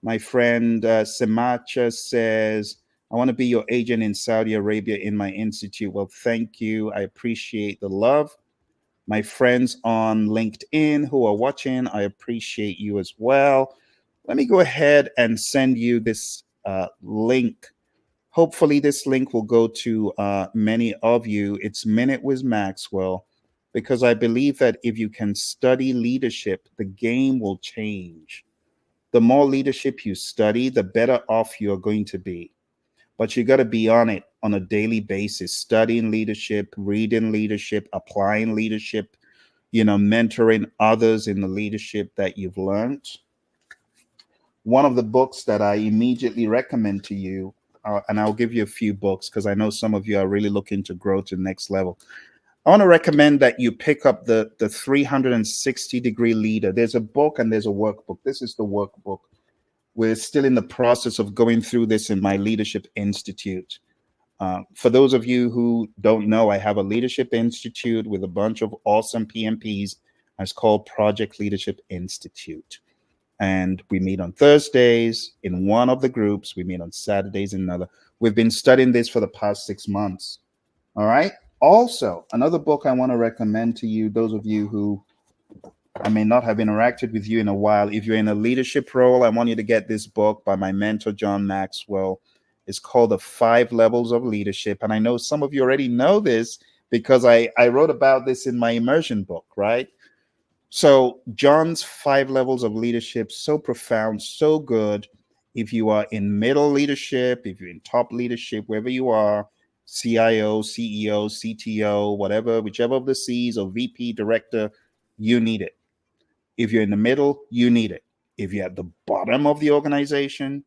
My friend Semacha says, I want to be your agent in Saudi Arabia in my institute. Well, thank you. I appreciate the love. My friends on LinkedIn who are watching, I appreciate you as well. Let me go ahead and send you this link. Hopefully, this link will go to many of you. It's Minute with Maxwell, because I believe that if you can study leadership, the game will change. The more leadership you study, the better off you're going to be. But you got to be on it on a daily basis, studying leadership, reading leadership, applying leadership, mentoring others in the leadership that you've learned. One of the books that I immediately recommend to you, and I'll give you a few books because I know some of you are really looking to grow to the next level. I want to recommend that you pick up the 360-degree leader. There's a book and there's a workbook. This is the workbook. We're still in the process of going through this in my Leadership Institute. For those of you who don't know, I have a Leadership Institute with a bunch of awesome PMPs. It's called Project Leadership Institute. And we meet on Thursdays in one of the groups. We meet on Saturdays in another. We've been studying this for the past 6 months. All right. Also, another book I want to recommend to you, those of you who I may not have interacted with you in a while. If you're in a leadership role, I want you to get this book by my mentor, John Maxwell. It's called The 5 Levels of Leadership. And I know some of you already know this because I wrote about this in my immersion book, right? So John's 5 levels of leadership, so profound, so good. If you are in middle leadership, if you're in top leadership, wherever you are, CIO, CEO, CTO, whatever, whichever of the C's or VP, director, you need it. If you're in the middle, you need it. If you're at the bottom of the organization,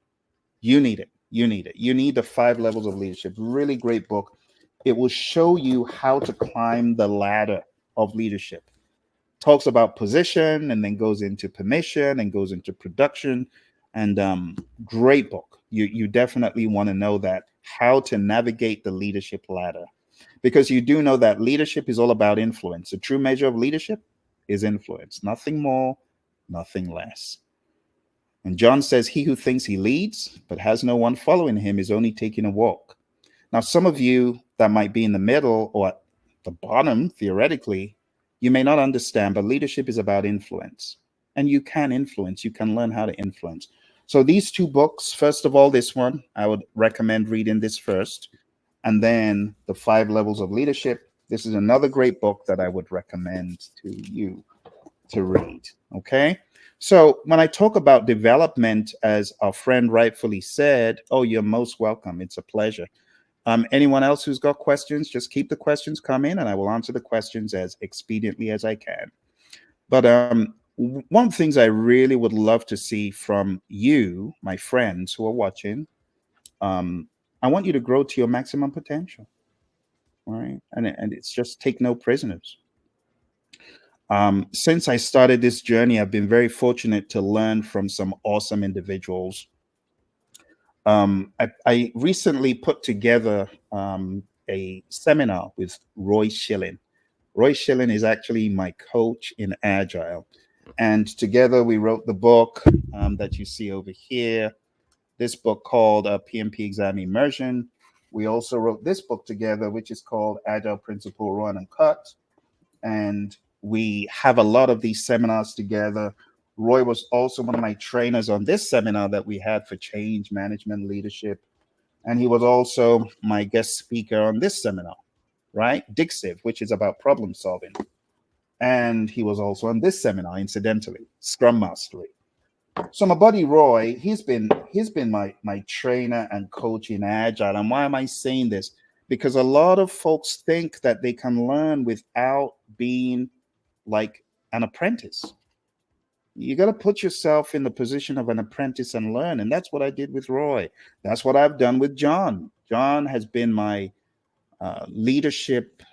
you need it. You need it. You need the 5 levels of leadership. Really great book. It will show you how to climb the ladder of leadership. Talks about position and then goes into permission and goes into production. And great book. You definitely want to know that, how to navigate the leadership ladder. Because you do know that leadership is all about influence. The true measure of leadership is influence. Nothing more, nothing less. And John says, he who thinks he leads but has no one following him is only taking a walk. Now, some of you that might be in the middle or at the bottom, theoretically, you may not understand, but leadership is about influence. And you can influence. You can learn how to influence. So these 2 books, first of all, this one, I would recommend reading this first. And then The 5 Levels of Leadership. This is another great book that I would recommend to you to read. Okay. So when I talk about development, as our friend rightfully said, oh, you're most welcome. It's a pleasure. Anyone else who's got questions, just keep the questions coming and I will answer the questions as expediently as I can. But one of the things I really would love to see from you, my friends who are watching, I want you to grow to your maximum potential. All right. And it's just take no prisoners. Since I started this journey, I've been very fortunate to learn from some awesome individuals. I recently put together a seminar with Roy Schilling. Roy Schilling is actually my coach in Agile. And together we wrote the book that you see over here, this book called PMP Exam Immersion. We also wrote this book together, which is called Agile Principle Run and Cut. And we have a lot of these seminars together. Roy was also one of my trainers on this seminar that we had for change management leadership. And he was also my guest speaker on this seminar, right? Dixiv, which is about problem solving. And he was also on this seminar, incidentally, Scrum Mastery. So my buddy Roy, he's been my trainer and coach in Agile. And why am I saying this? Because a lot of folks think that they can learn without being like an apprentice. You got to put yourself in the position of an apprentice and learn. And that's what I did with Roy. That's what I've done with John. John has been my leadership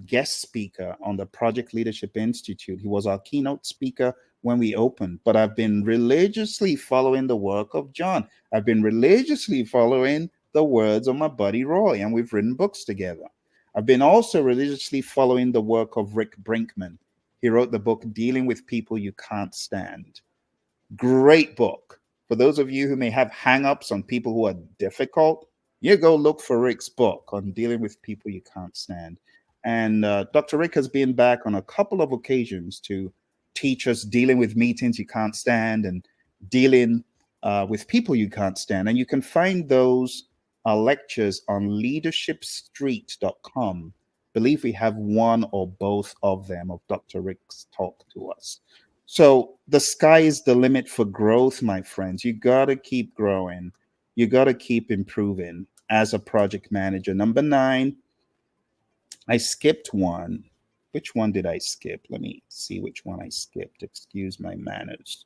guest speaker on the Project Leadership Institute. He was our keynote speaker when we opened, but I've been religiously following the work of John. I've been religiously following the words of my buddy Roy, and we've written books together. I've been also religiously following the work of Rick Brinkman. He wrote the book Dealing with People You Can't Stand. Great book. For those of you who may have hang-ups on people who are difficult, you go look for Rick's book on dealing with people you can't stand. And Dr. Rick has been back on a couple of occasions to teach us dealing with meetings you can't stand and dealing with people you can't stand. And you can find those lectures on leadershipstreet.com. Believe we have one or both of them of Dr. Rick's talk to us. So the sky is the limit for growth, my friends. You got to keep growing. You got to keep improving as a project manager. Number 9, I skipped one. Which one did I skip? Let me see which one I skipped. Excuse my manners.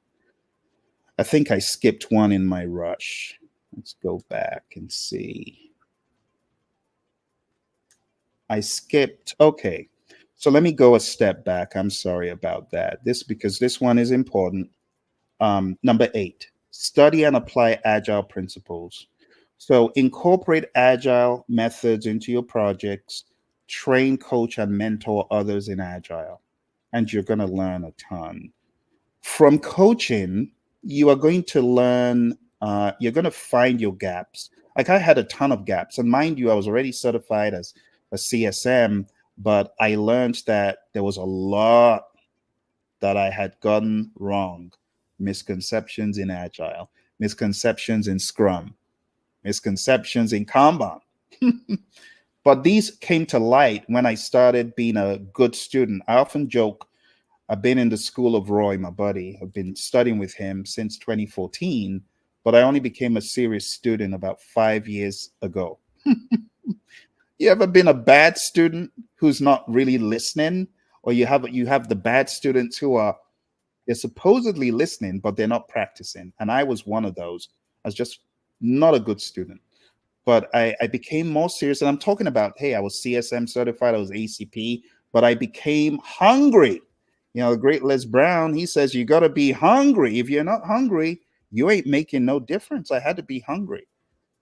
I think I skipped one in my rush. Let's go back and see. I skipped. Okay. So let me go a step back. I'm sorry about that. Because this one is important. Number 8, study and apply Agile principles. So incorporate Agile methods into your projects, train, coach, and mentor others in Agile, and you're going to learn a ton. From coaching, you are going to learn, you're going to find your gaps. Like I had a ton of gaps. And mind you, I was already certified as a CSM, but I learned that there was a lot that I had gotten wrong. Misconceptions in Agile, misconceptions in Scrum, misconceptions in Kanban. But these came to light when I started being a good student. I often joke, I've been in the school of Roy, my buddy. I've been studying with him since 2014, but I only became a serious student about 5 years ago. You ever been a bad student who's not really listening? Or you have the bad students who are they're supposedly listening, but they're not practicing. And I was one of those. I was just not a good student. But I became more serious. And I'm talking about, hey, I was CSM certified, I was ACP, but I became hungry. You know, the great Les Brown, he says, you got to be hungry. If you're not hungry, you ain't making no difference. I had to be hungry.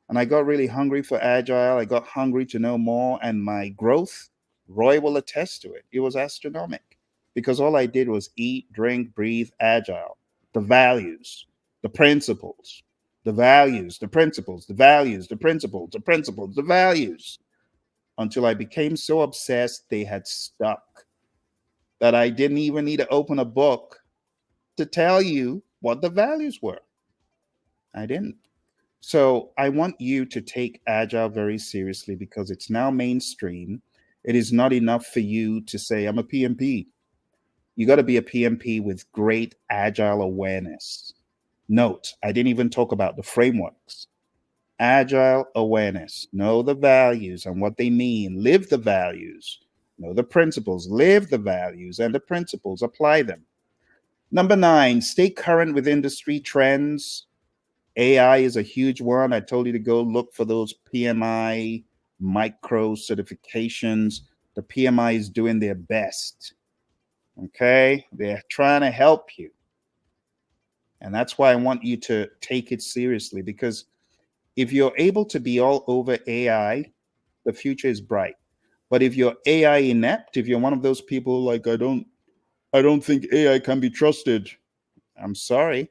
And I got really hungry for Agile. I got hungry to know more. And my growth, Roy will attest to it. It was astronomical because all I did was eat, drink, breathe, Agile, the values, the principles, the values, the principles, the values, the principles, the principles, the values, until I became so obsessed they had stuck that I didn't even need to open a book to tell you what the values were. I didn't. So I want you to take Agile very seriously because it's now mainstream. It is not enough for you to say, I'm a PMP. You got to be a PMP with great Agile awareness. Note, I didn't even talk about the frameworks. Agile awareness. Know the values and what they mean. Live the values. Know the principles. Live the values and the principles. Apply them. Number 9, stay current with industry trends. AI is a huge one. I told you to go look for those PMI micro certifications. The PMI is doing their best. Okay? They're trying to help you. And that's why I want you to take it seriously, because if you're able to be all over AI, the future is bright. But if you're AI inept, if you're one of those people like I don't think AI can be trusted, I'm sorry.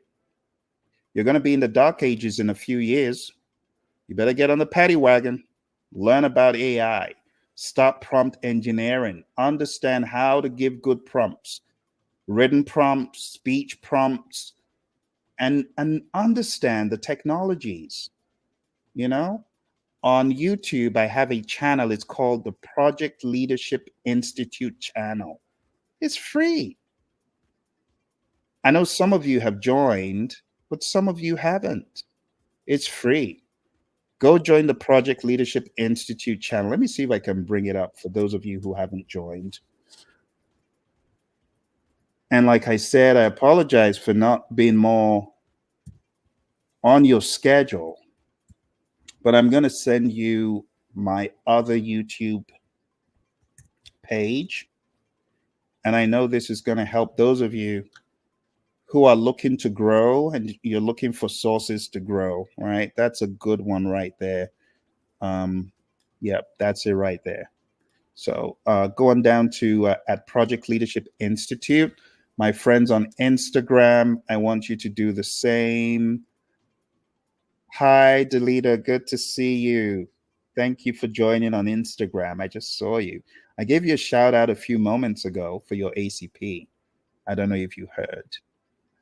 You're going to be in the dark ages in a few years. You better get on the paddy wagon, learn about AI, stop prompt engineering, understand how to give good prompts, written prompts, speech prompts, and understand the technologies. You know, on YouTube, I have a channel. It's called the Project Leadership Institute channel. It's free. I know some of you have joined, but some of you haven't. It's free. Go join the Project Leadership Institute channel. Let me see if I can bring it up for those of you who haven't joined. And like I said, I apologize for not being more on your schedule, but I'm going to send you my other YouTube page. And I know this is going to help those of you who are looking to grow and you're looking for sources to grow, right? That's a good one right there. Yep, that's it right there. So going down to at Project Leadership Institute, my friends on Instagram, I want you to do the same. Hi, Delita, good to see you. Thank you for joining on Instagram. I just saw you. I gave you a shout out a few moments ago for your ACP. I don't know if you heard.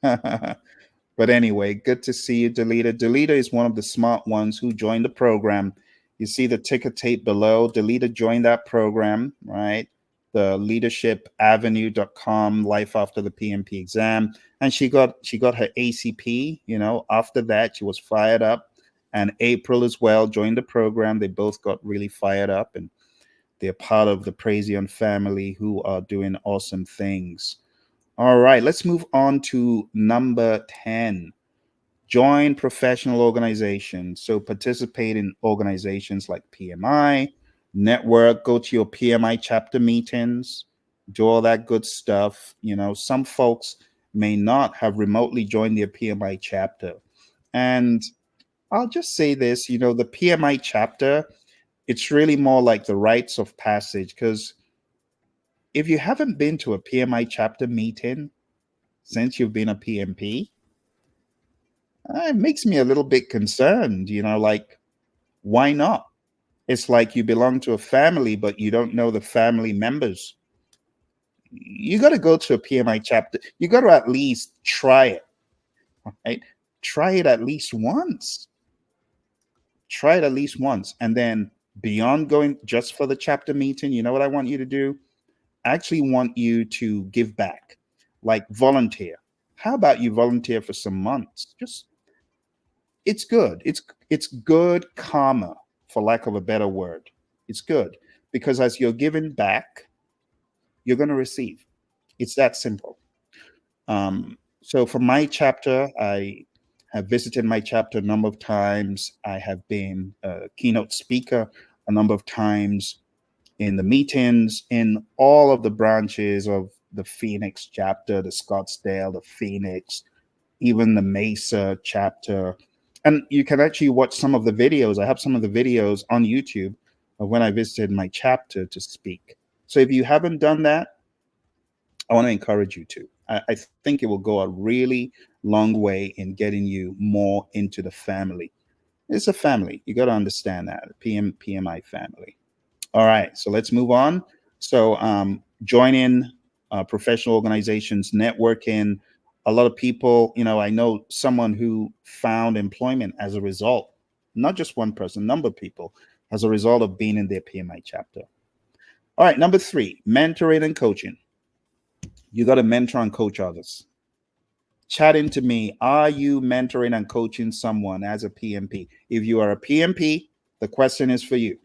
But anyway, good to see you, Delita. Delita is one of the smart ones who joined the program. You see the ticker tape below. Delita joined that program, right? The leadershipavenue.com, life after the PMP exam. And she got her ACP, you know. After that, she was fired up. And April as well joined the program. They both got really fired up, and they're part of the Praizion family who are doing awesome things. All right, let's move on to number 10. Join professional organizations. So participate in organizations like PMI, network, go to your PMI chapter meetings, do all that good stuff. You know, some folks may not have remotely joined their PMI chapter. And I'll just say this, you know, the PMI chapter, it's really more like the rites of passage, because if you haven't been to a PMI chapter meeting since you've been a PMP, it makes me a little bit concerned, you know, like, why not? It's like you belong to a family, but you don't know the family members. You got to go to a PMI chapter. You got to at least try it, right? Try it at least once. Try it at least once. And then beyond going just for the chapter meeting, you know what I want you to do? I actually want you to give back, like volunteer. How about you volunteer for some months? Just it's good. It's good karma, for lack of a better word. It's good because as you're giving back, you're going to receive. It's that simple. So for my chapter, I have visited my chapter a number of times. I have been a keynote speaker a number of times in the meetings in all of the branches of the Phoenix chapter, the Scottsdale, the Phoenix, even the Mesa chapter. And you can actually watch some of the videos. I have some of the videos on YouTube of when I visited my chapter to speak. So if you haven't done that, I want to encourage you to. I think it will go a really long way in getting you more into the family. It's a family. You got to understand that, PMI family. All right, so let's move on. So join in professional organizations, networking. A lot of people, you know, I know someone who found employment as a result, not just one person, number of people, as a result of being in their PMI chapter. All right, number 3, mentoring and coaching. You got to mentor and coach others. Chatting to me, are you mentoring and coaching someone as a PMP? If you are a PMP, the question is for you.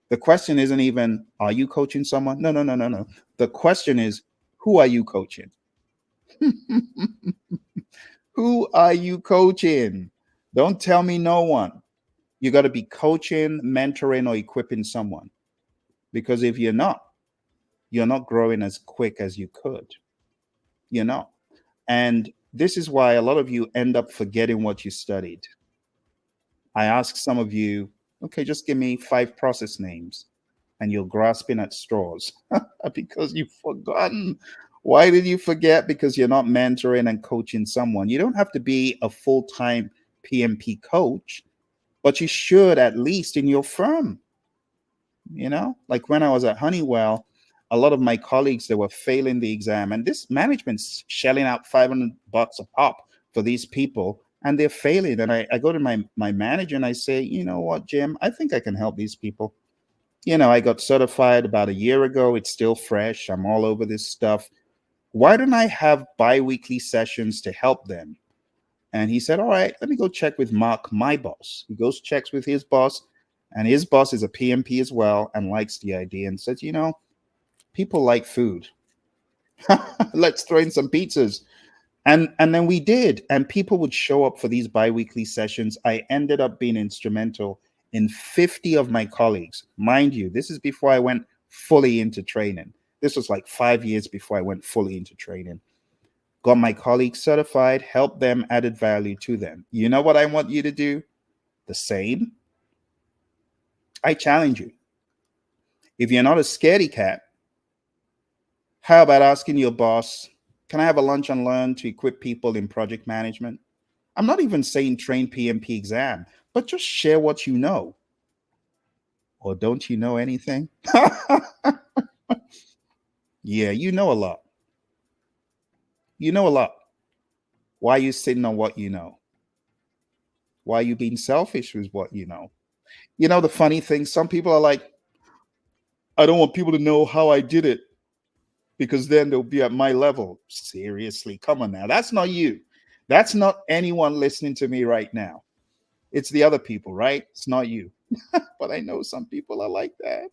The question isn't even, are you coaching someone? No, no, no, no, no. The question is, who are you coaching? Who are you coaching? Don't tell me no one. You got to be coaching, mentoring, or equipping someone. Because if you're not growing as quick as you could. You're not. And this is why a lot of you end up forgetting what you studied. I ask some of you, okay, just give me 5 process names, and you're grasping at straws because you've forgotten. Why did you forget? Because you're not mentoring and coaching someone. You don't have to be a full-time PMP coach, but you should, at least in your firm. Like when I was at Honeywell, a lot of my colleagues, they were failing the exam, and this management's shelling out $500 a pop for these people, and they're failing. And I go to my manager and I say, you know what, Jim, I think I can help these people. I got certified about a year ago. It's still fresh. I'm all over this stuff. Why don't I have bi-weekly sessions to help them? And he said, all right, let me go check with Mark, my boss. He goes, checks with his boss, and his boss is a PMP as well and likes the idea and says, people like food. Let's throw in some pizzas. And then we did. And people would show up for these bi-weekly sessions. I ended up being instrumental in 50 of my colleagues. Mind you, this is before I went fully into training. This was like 5 years before I went fully into training. Got my colleagues certified, helped them, added value to them. You know what I want you to do? The same. I challenge you. If you're not a scaredy cat, how about asking your boss, can I have a lunch and learn to equip people in project management? I'm not even saying train PMP exam, but just share what you know. Or don't you know anything? Yeah, you know a lot. You know a lot. Why are you sitting on what you know? Why are you being selfish with what you know? The funny thing, some people are like, I don't want people to know how I did it because then they'll be at my level. Seriously, come on now. That's not you. That's not anyone listening to me right now. It's the other people, right? It's not you. But I know some people are like that.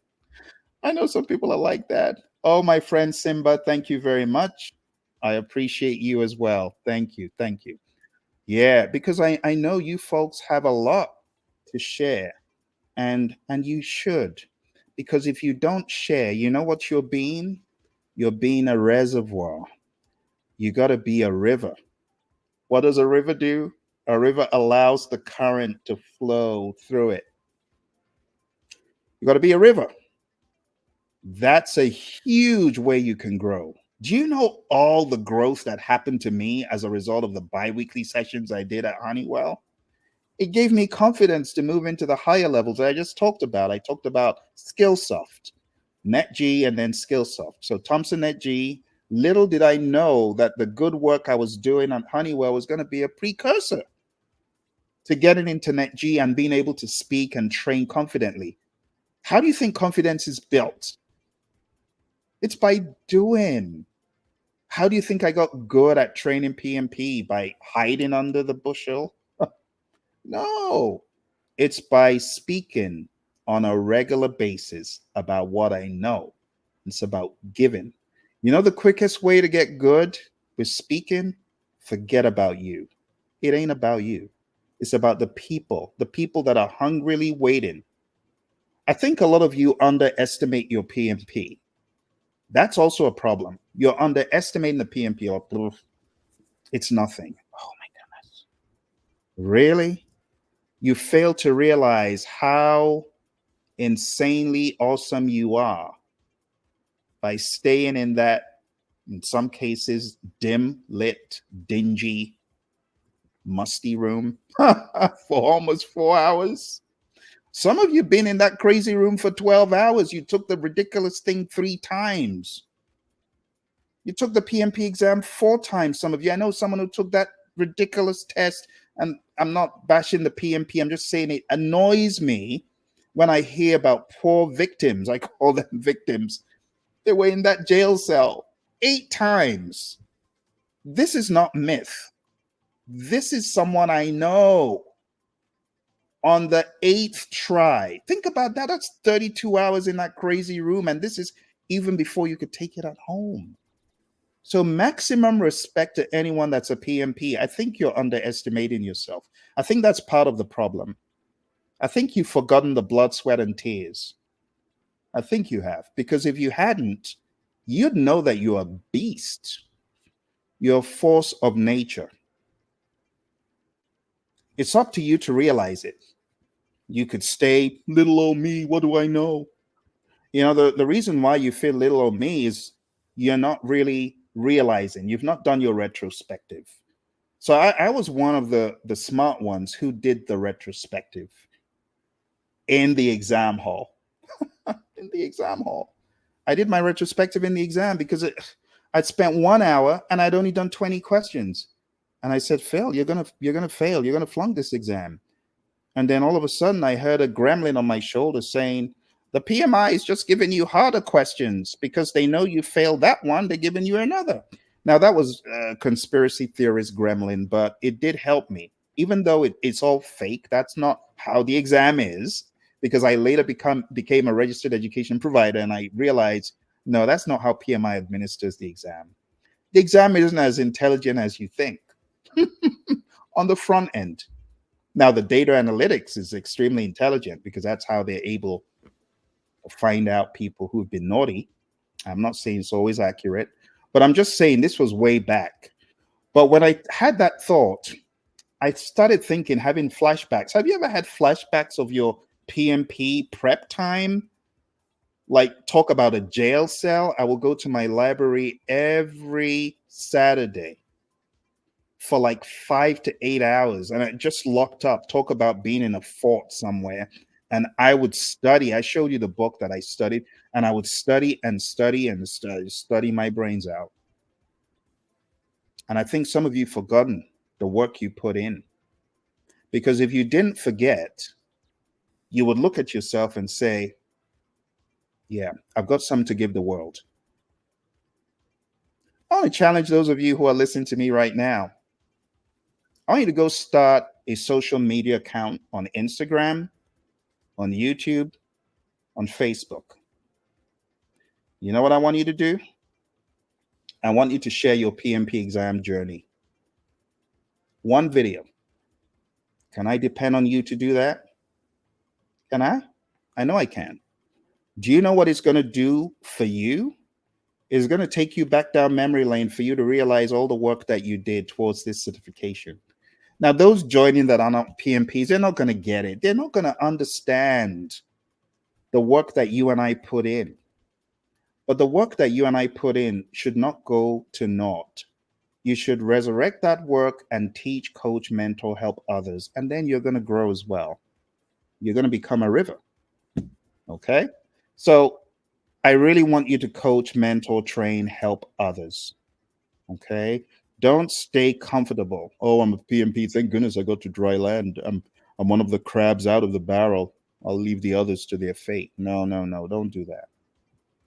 I know some people are like that. Oh, my friend Simba, thank you very much. I appreciate you as well. Thank you. Thank you. Yeah, because I know you folks have a lot to share, and you should. Because if you don't share, you know what you're being? You're being a reservoir. You got to be a river. What does a river do? A river allows the current to flow through it. You got to be a river. That's a huge way you can grow. Do you know all the growth that happened to me as a result of the biweekly sessions I did at Honeywell? It gave me confidence to move into the higher levels that I just talked about. I talked about Skillsoft, NetG, and then Skillsoft. So Thompson NetG, little did I know that the good work I was doing at Honeywell was going to be a precursor to getting into NetG and being able to speak and train confidently. How do you think confidence is built? It's by doing. How do you think I got good at training PMP? By hiding under the bushel? No, it's by speaking on a regular basis about what I know. It's about giving. The quickest way to get good with speaking? Forget about you. It ain't about you. It's about the people that are hungrily waiting. I think a lot of you underestimate your PMP. That's also a problem. You're underestimating the PMP, or it's nothing. Oh my goodness. Really? You fail to realize how insanely awesome you are by staying in that, in some cases, dim lit, dingy, musty room for almost 4 hours. Some of you been in that crazy room for 12 hours. You took the ridiculous thing 3 times. You took the PMP exam 4 times. Some of you, I know someone who took that ridiculous test, and I'm not bashing the PMP. I'm just saying it annoys me when I hear about poor victims. I call them victims. They were in that jail cell 8 times. This is not myth. This is someone I know on the 8th try. Think about that. That's 32 hours in that crazy room. And this is even before you could take it at home. So, maximum respect to anyone that's a PMP. I think you're underestimating yourself. I think that's part of the problem. I think you've forgotten the blood, sweat, and tears. I think you have. Because if you hadn't, you'd know that you're a beast. You're a force of nature. It's up to you to realize it. You could stay little old me. What do I know? You know, the reason why you feel little old me is you're not really realizing, you've not done your retrospective. So I was one of the smart ones who did the retrospective in the exam hall. In the exam hall. I did my retrospective in the exam because I'd spent 1 hour and I'd only done 20 questions. And I said, Phil, you're gonna fail. You're gonna flunk this exam. And then all of a sudden, I heard a gremlin on my shoulder saying, the PMI is just giving you harder questions because they know you failed that one. They're giving you another. Now, that was a conspiracy theorist gremlin, but it did help me. Even though it's all fake, that's not how the exam is, because I later became a registered education provider and I realized, no, that's not how PMI administers the exam. The exam isn't as intelligent as you think on the front end. Now, the data analytics is extremely intelligent because that's how they're able to find out people who've been naughty. I'm not saying it's always accurate, but I'm just saying this was way back. But when I had that thought, I started thinking, having flashbacks. Have you ever had flashbacks of your PMP prep time? Like, talk about a jail cell. I will go to my library every Saturday for like 5 to 8 hours, and I just locked up. Talk about being in a fort somewhere. And I would study. I showed you the book that I studied, and I would study and study and study my brains out. And I think some of you forgotten the work you put in, because if you didn't forget, you would look at yourself and say, yeah, I've got something to give the world. I want to challenge those of you who are listening to me right now. I want you to go start a social media account on Instagram, on YouTube, on Facebook. You know what I want you to do? I want you to share your PMP exam journey. One video. Can I depend on you to do that? Can I? I know I can. Do you know what it's going to do for you? It's going to take you back down memory lane for you to realize all the work that you did towards this certification. Now, those joining that are not PMPs, they're not going to get it. They're not going to understand the work that you and I put in. But the work that you and I put in should not go to naught. You should resurrect that work and teach, coach, mentor, help others. And then you're going to grow as well. You're going to become a river. Okay? So I really want you to coach, mentor, train, help others. Okay? Don't stay comfortable. Oh, I'm a PMP. Thank goodness I got to dry land. I'm one of the crabs out of the barrel. I'll leave the others to their fate. No. Don't do that.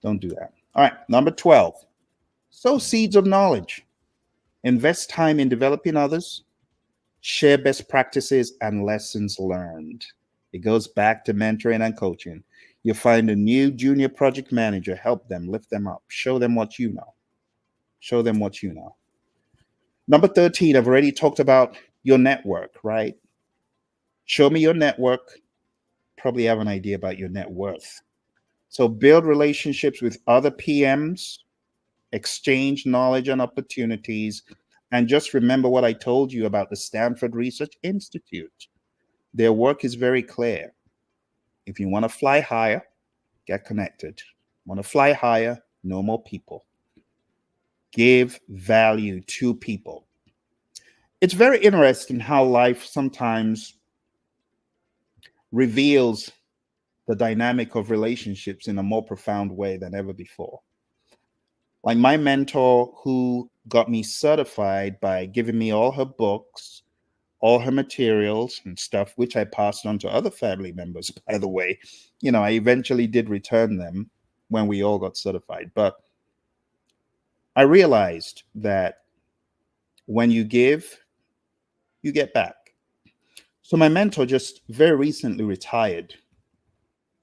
Don't do that. All right. Number 12. Sow seeds of knowledge. Invest time in developing others. Share best practices and lessons learned. It goes back to mentoring and coaching. You find a new junior project manager, help them, lift them up, show them what you know. Show them what you know. Number 13, I've already talked about your network, right? Show me your network. Probably have an idea about your net worth. So build relationships with other PMs, exchange knowledge and opportunities, and just remember what I told you about the Stanford Research Institute. Their work is very clear. If you want to fly higher, get connected. Want to fly higher, know more people. Give value to people. It's very interesting how life sometimes reveals the dynamic of relationships in a more profound way than ever before. Like my mentor, who got me certified by giving me all her books, all her materials and stuff, which I passed on to other family members, by the way. You know, I eventually did return them when we all got certified. But I realized that When you give, you get back. So my mentor just very recently retired.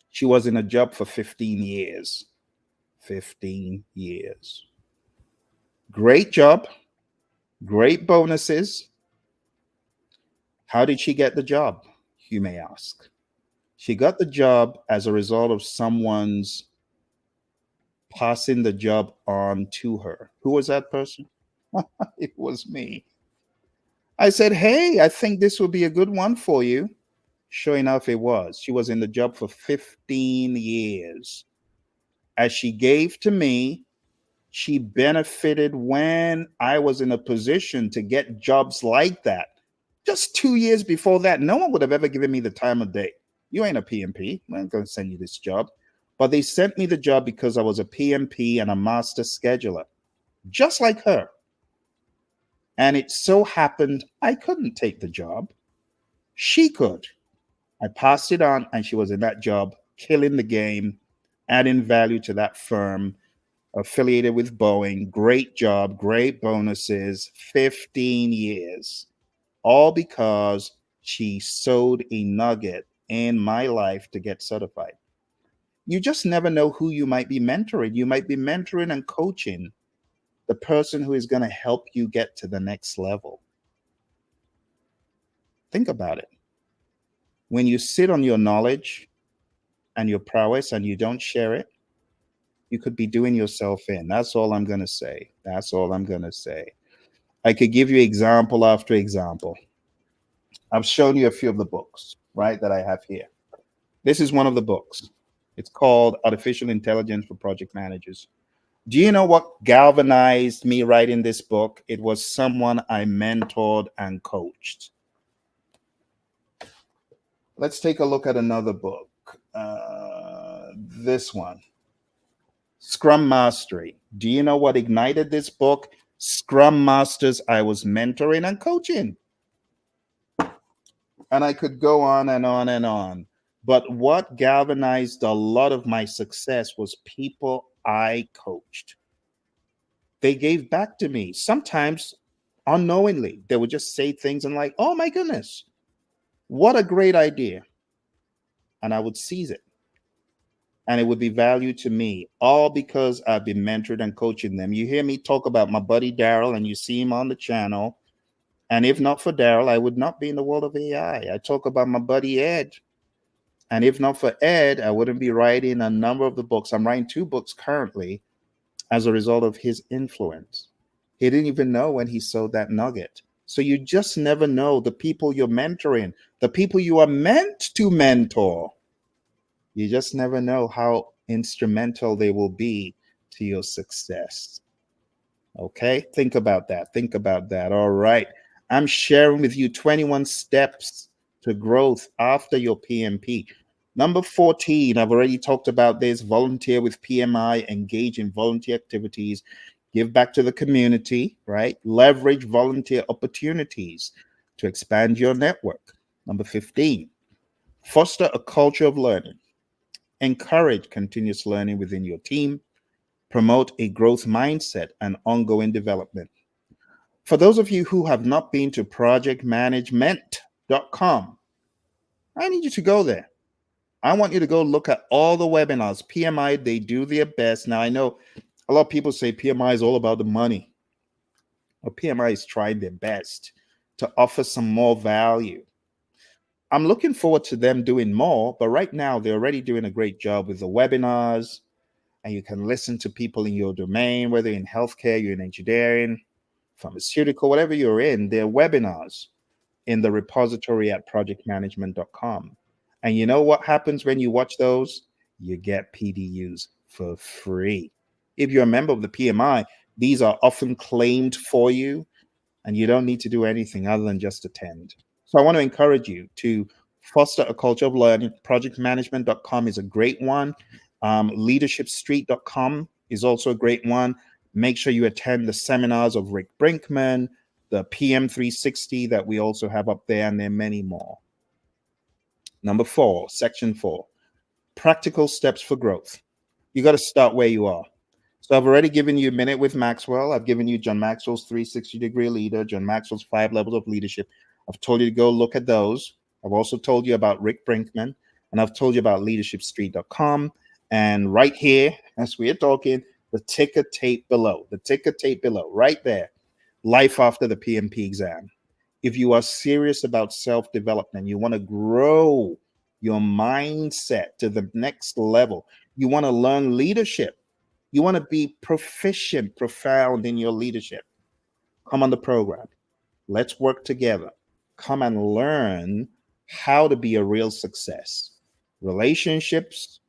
She was in a job for 15 years. 15 years. Great job, great bonuses. How did she get the job? You may ask. She got the job as a result of someone's passing the job on to her. Who was that person? It was me. I said, "Hey, I think this will be a good one for you." Sure enough, it was. She was in the job for 15 years. As she gave to me, she benefited when I was in a position to get jobs like that. Just 2 years before that, no one would have ever given me the time of day. You ain't a PMP. I'm going to send you this job. But they sent me the job because I was a PMP and a master scheduler, just like her. And it so happened I couldn't take the job. She could. I passed it on, and she was in that job, killing the game, adding value to that firm, affiliated with Boeing. Great job, great bonuses, 15 years, all because she sowed a nugget in my life to get certified. You just never know who you might be mentoring. You might be mentoring and coaching the person who is going to help you get to the next level. Think about it. When you sit on your knowledge and your prowess and you don't share it, you could be doing yourself in. That's all I'm going to say. That's all I'm going to say. I could give you example after example. I've shown you a few of the books, right, that I have here. This is one of the books. It's called Artificial Intelligence for Project Managers. Do you know what galvanized me writing this book? It was someone I mentored and coached. Let's take a look at another book. This one, Scrum Mastery. Do you know what ignited this book? Scrum Masters I was mentoring and coaching. And I could go on and on and on. But what galvanized a lot of my success was people I coached. They gave back to me, sometimes unknowingly. They would just say things and like, "Oh my goodness, what a great idea." And I would seize it. And it would be value to me, all because I've been mentored and coaching them. You hear me talk about my buddy Daryl, and you see him on the channel. And if not for Daryl, I would not be in the world of AI. I talk about my buddy Ed. And if not for Ed, I wouldn't be writing a number of the books. I'm writing 2 books currently as a result of his influence. He didn't even know when he sowed that nugget. So you just never know the people you're mentoring, the people you are meant to mentor. You just never know how instrumental they will be to your success. Okay, think about that. Think about that. All right. I'm sharing with you 21 steps to growth after your PMP. Number 14, I've already talked about this. Volunteer with PMI, engage in volunteer activities, give back to the community, right? Leverage volunteer opportunities to expand your network. Number 15, foster a culture of learning. Encourage continuous learning within your team. Promote a growth mindset and ongoing development. For those of you who have not been to projectmanagement.com, I need you to go there. I want you to go look at all the webinars. PMI, they do their best. Now, I know a lot of people say PMI is all about the money. Well, PMI is trying their best to offer some more value. I'm looking forward to them doing more, but right now they're already doing a great job with the webinars, and you can listen to people in your domain, whether in healthcare, you're in engineering, pharmaceutical, whatever you're in, there are webinars in the repository at projectmanagement.com. And you know what happens when you watch those? You get PDUs for free. If you're a member of the PMI, these are often claimed for you, and you don't need to do anything other than just attend. So I want to encourage you to foster a culture of learning. Projectmanagement.com is a great one. Leadershipstreet.com is also a great one. Make sure you attend the seminars of Rick Brinkman, the PM 360 that we also have up there, and there are many more. Number 4, section 4, practical steps for growth. You got to start where you are. So I've already given you a minute with Maxwell. I've given you John Maxwell's 360-degree leader, John Maxwell's 5 levels of leadership. I've told you to go look at those. I've also told you about Rick Brinkman, and I've told you about leadershipstreet.com. And right here, as we are talking, the ticker tape below, right there, life after the PMP exam. If you are serious about self-development, you want to grow your mindset to the next level, you want to learn leadership, you want to be proficient, profound in your leadership, come on the program. Let's work together. Come and learn how to be a real success. Relationships,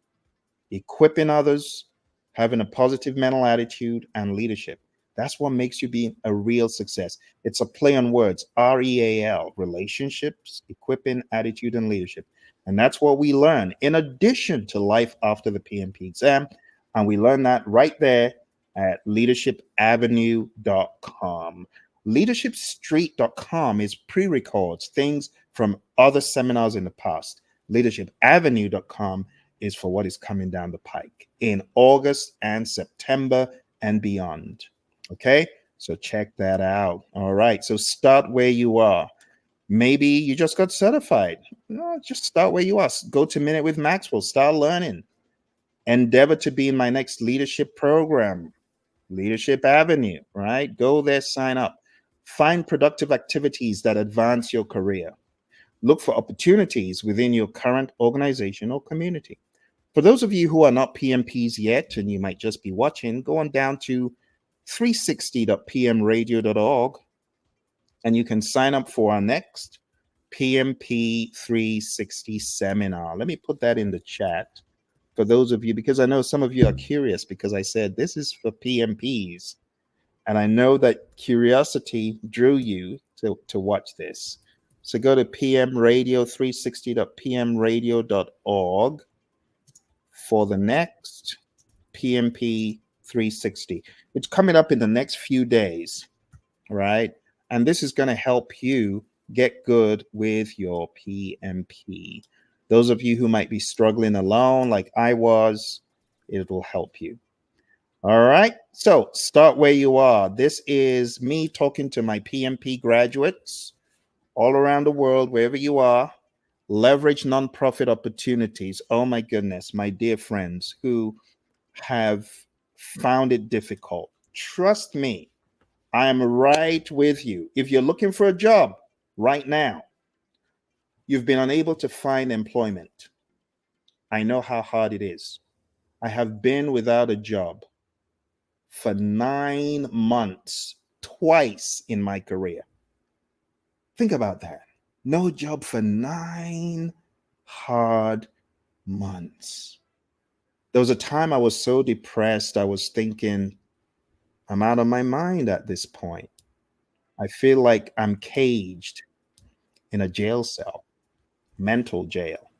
equipping others, having a positive mental attitude, and leadership. That's what makes you be a real success. It's a play on words, REAL, relationships, equipping, attitude, and leadership. And that's what we learn in addition to life after the PMP exam. And we learn that right there at leadershipavenue.com. Leadershipstreet.com is pre-records, things from other seminars in the past. Leadershipavenue.com is for what is coming down the pike in August and September and beyond. Okay, so check that out. All right, so start where you are. Maybe you just got certified. No, just start where you are. Go to Minute with Maxwell, start learning. Endeavor to be in my next leadership program, Leadership Avenue, right? Go there, sign up. Find productive activities that advance your career. Look for opportunities within your current organization or community. For those of you who are not PMPs yet, and you might just be watching, go on down to 360.pmradio.org, and you can sign up for our next PMP 360 seminar. Let me put that in the chat for those of you, because I know some of you are curious, because I said this is for PMPs. And I know that curiosity drew you to watch this. So go to PMRadio, 360.pmradio.org for the next PMP 360. It's coming up in the next few days, right? And this is going to help you get good with your PMP. Those of you who might be struggling alone, like I was, it will help you. All right. So start where you are. This is me talking to my PMP graduates all around the world, wherever you are. Leverage nonprofit opportunities. Oh my goodness, my dear friends who have found it difficult. Trust me, I am right with you. If you're looking for a job right now, you've been unable to find employment. I know how hard it is. I have been without a job for 9 months, twice in my career. Think about that. No job for 9 hard months. There was a time I was so depressed, I was thinking, I'm out of my mind at this point. I feel like I'm caged in a jail cell, mental jail.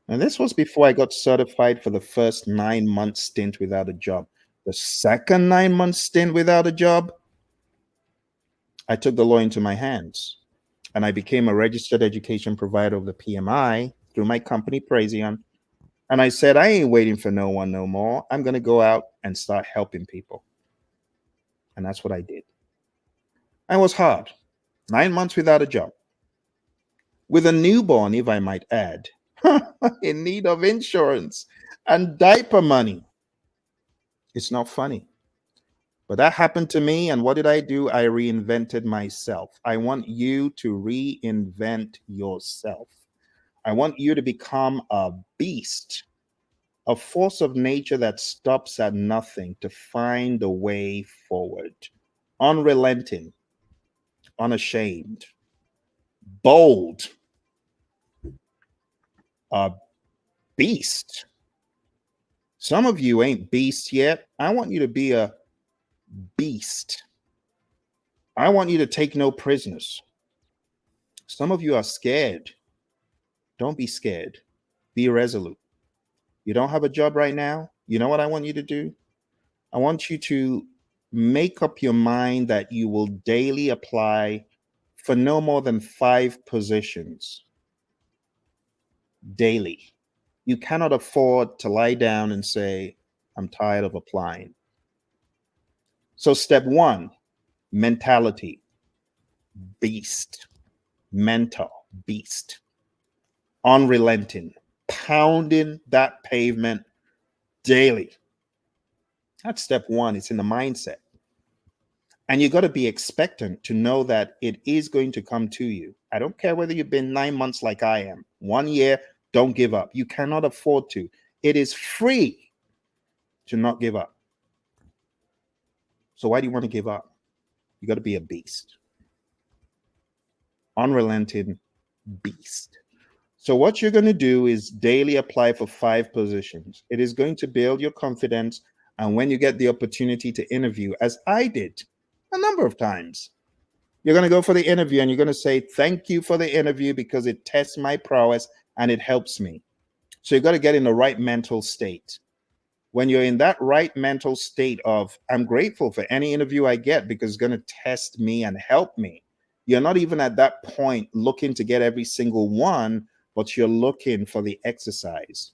And this was before I got certified for the first 9-month stint without a job. The second 9-month stint without a job, I took the law into my hands and I became a registered education provider of the PMI through my company, Praizion. And I said, I ain't waiting for no one no more. I'm going to go out and start helping people. And that's what I did. And it was hard. 9 months without a job. With a newborn, if I might add, in need of insurance and diaper money. It's not funny. But that happened to me. And what did I do? I reinvented myself. I want you to reinvent yourself. I want you to become a beast, a force of nature that stops at nothing to find a way forward. Unrelenting, unashamed, bold, a beast. Some of you ain't beasts yet. I want you to be a beast. I want you to take no prisoners. Some of you are scared. Don't be scared. Be resolute. You don't have a job right now? You know what I want you to do? I want you to make up your mind that you will daily apply for no more than 5 positions daily. You cannot afford to lie down and say, I'm tired of applying. So, step one, mentality, beast, mental, beast, unrelenting, pounding that pavement daily. That's step one. It's in the mindset. And you got to be expectant to know that it is going to come to you. I don't care whether you've been 9 months like I am, 1 year, don't give up. You cannot afford to. It is free to not give up. So why do you want to give up? You got to be a beast, unrelenting beast. So what you're going to do is daily apply for 5 positions. It is going to build your confidence. And when you get the opportunity to interview, as I did a number of times, you're going to go for the interview and you're going to say, thank you for the interview because it tests my prowess and it helps me. So you got to get in the right mental state. When you're in that right mental state of, I'm grateful for any interview I get because it's going to test me and help me. You're not even at that point looking to get every single one, but you're looking for the exercise.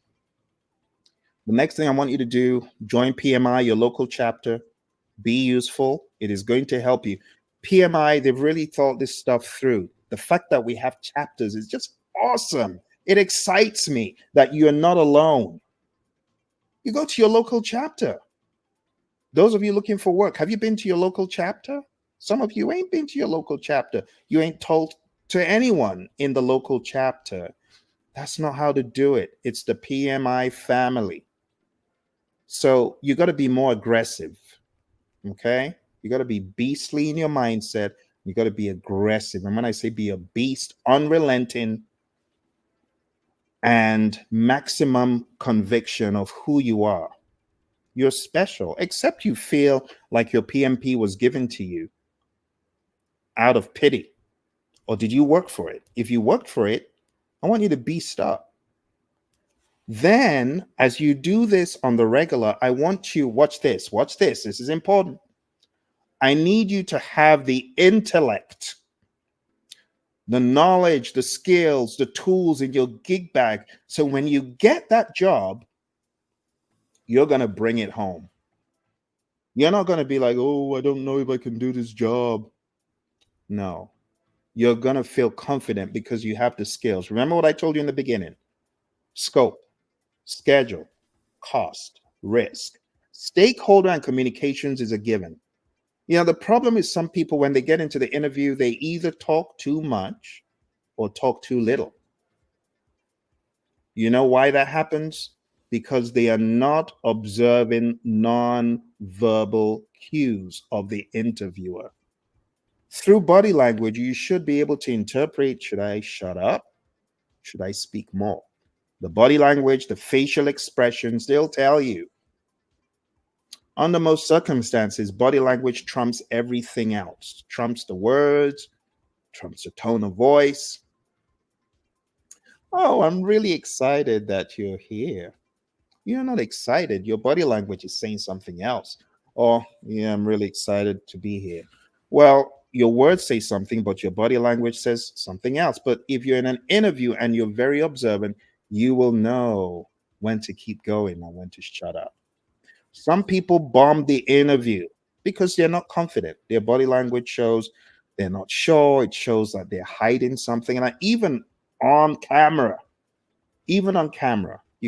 The next thing I want you to do, join PMI, your local chapter. Be useful. It is going to help you. PMI, they've really thought this stuff through. The fact that we have chapters is just awesome. It excites me that you're not alone. You go to your local chapter. Those of you looking for work, have you been to your local chapter? Some of you ain't been to your local chapter. You ain't told to anyone in the local chapter. That's not how to do it. It's the PMI family. So you got to be more aggressive. Okay? You got to be beastly in your mindset. You got to be aggressive. And when I say be a beast, unrelenting and maximum conviction of who you are. You're special, except you feel like your PMP was given to you out of pity. Or did you work for it? If you worked for it, I want you to beast up. Then, as you do this on the regular, I want you, watch this, this is important. I need you to have the intellect, the knowledge, the skills, the tools in your gig bag. So when you get that job, you're going to bring it home. You're not going to be like, oh, I don't know if I can do this job. No, you're going to feel confident because you have the skills. Remember what I told you in the beginning? Scope, schedule, cost, risk. Stakeholder and communications is a given. You know, the problem is some people, when they get into the interview, they either talk too much or talk too little. You know why that happens? Because they are not observing non-verbal cues of the interviewer. Through body language, you should be able to interpret, should I shut up? Should I speak more? The body language, the facial expressions, they'll tell you. Under most circumstances, body language trumps everything else. Trumps the words, trumps the tone of voice. Oh, I'm really excited that you're here. You're not excited. Your body language is saying something else. Oh, yeah, I'm really excited to be here. Well, your words say something, but your body language says something else. But if you're in an interview and you're very observant, you will know when to keep going and when to shut up. Some people bomb the interview because they're not confident. Their body language shows they're not sure. It shows that they're hiding something. And even on camera, you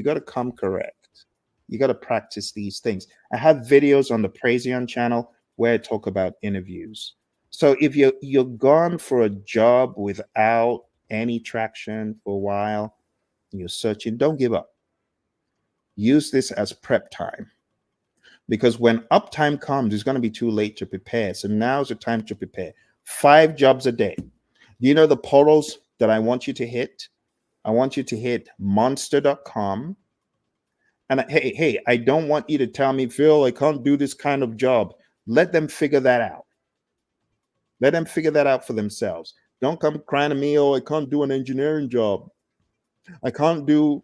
got to come correct. You got to practice these things. I have videos on the Praision channel where I talk about interviews. So if you're gone for a job without any traction for a while, you're searching, don't give up. Use this as prep time. Because when uptime comes, it's going to be too late to prepare. So now's the time to prepare. 5 jobs a day. Do you know the portals that I want you to hit? I want you to hit monster.com. And hey, I don't want you to tell me, Phil, I can't do this kind of job. Let them figure that out. Let them figure that out for themselves. Don't come crying to me, oh, I can't do an engineering job. I can't do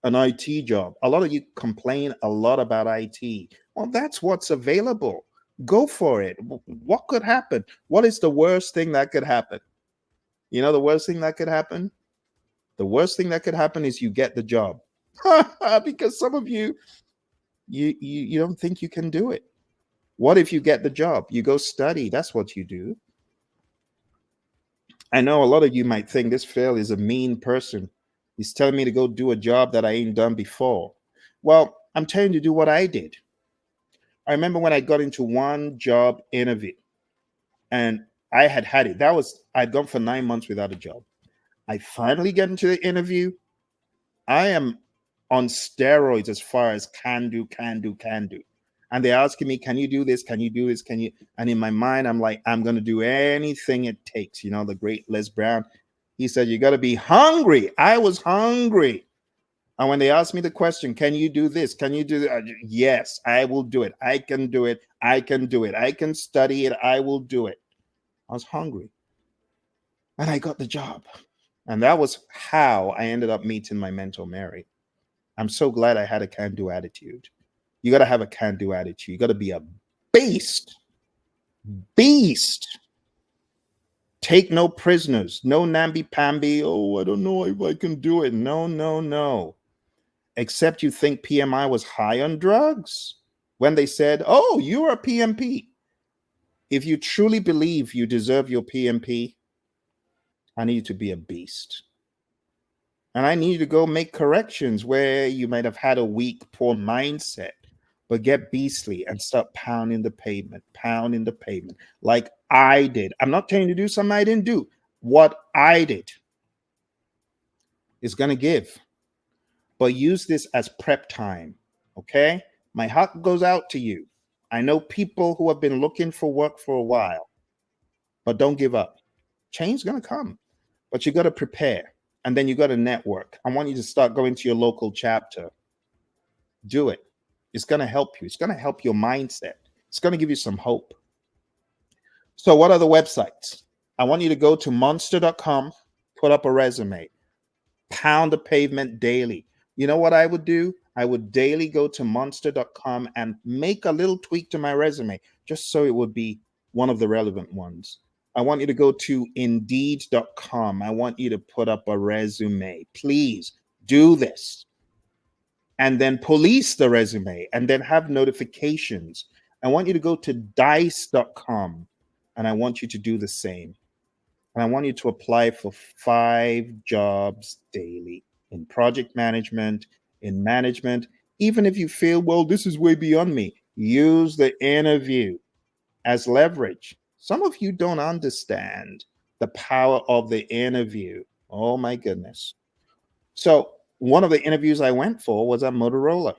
an IT job. A lot of you complain a lot about IT. Well, that's what's available. Go for it. What could happen? What is the worst thing that could happen? You know, the worst thing that could happen? The worst thing that could happen is you get the job. Because some of you don't think you can do it. What if you get the job? You go study. That's what you do. I know a lot of you might think this Phil is a mean person. He's telling me to go do a job that I ain't done before. Well, I'm telling you to do what I did. I remember when I got into one job interview and I had it. I'd gone for 9 months without a job. I finally get into the interview. I am on steroids as far as can do. And they're asking me, can you do this? Can you do this? Can you? And in my mind, I'm like, I'm going to do anything it takes. You know, the great Les Brown, he said, you got to be hungry. I was hungry. And when they asked me the question, can you do this? Can you do that? Yes, I will do it. I can do it. I can do it. I can study it. I will do it. I was hungry. And I got the job. And that was how I ended up meeting my mentor, Mary. I'm so glad I had a can-do attitude. You got to have a can-do attitude. You got to be a beast. Beast. Take no prisoners. No namby-pamby. Oh, I don't know if I can do it. No. Except you think PMI was high on drugs when they said, oh, you're a PMP. If you truly believe you deserve your PMP, I need you to be a beast. And I need you to go make corrections where you might have had a weak, poor mindset, but get beastly and start pounding the pavement, like I did. I'm not telling you to do something I didn't do. What I did is going to give, but use this as prep time. Okay. My heart goes out to you. I know people who have been looking for work for a while, but don't give up. Change is going to come, but you got to prepare. And then you got to network. I want you to start going to your local chapter. Do it. It's going to help you. It's going to help your mindset. It's going to give you some hope. So what are the websites? I want you to go to monster.com, put up a resume, pound the pavement daily. You know what I would do? I would daily go to monster.com and make a little tweak to my resume just so it would be one of the relevant ones. I want you to go to indeed.com. I want you to put up a resume. Please do this. And then police the resume and then have notifications. I want you to go to dice.com and I want you to do the same. And I want you to apply for 5 jobs daily in project management, in management. Even if you feel, well, this is way beyond me, use the interview as leverage. Some of you don't understand the power of the interview. Oh my goodness. So one of the interviews I went for was at Motorola,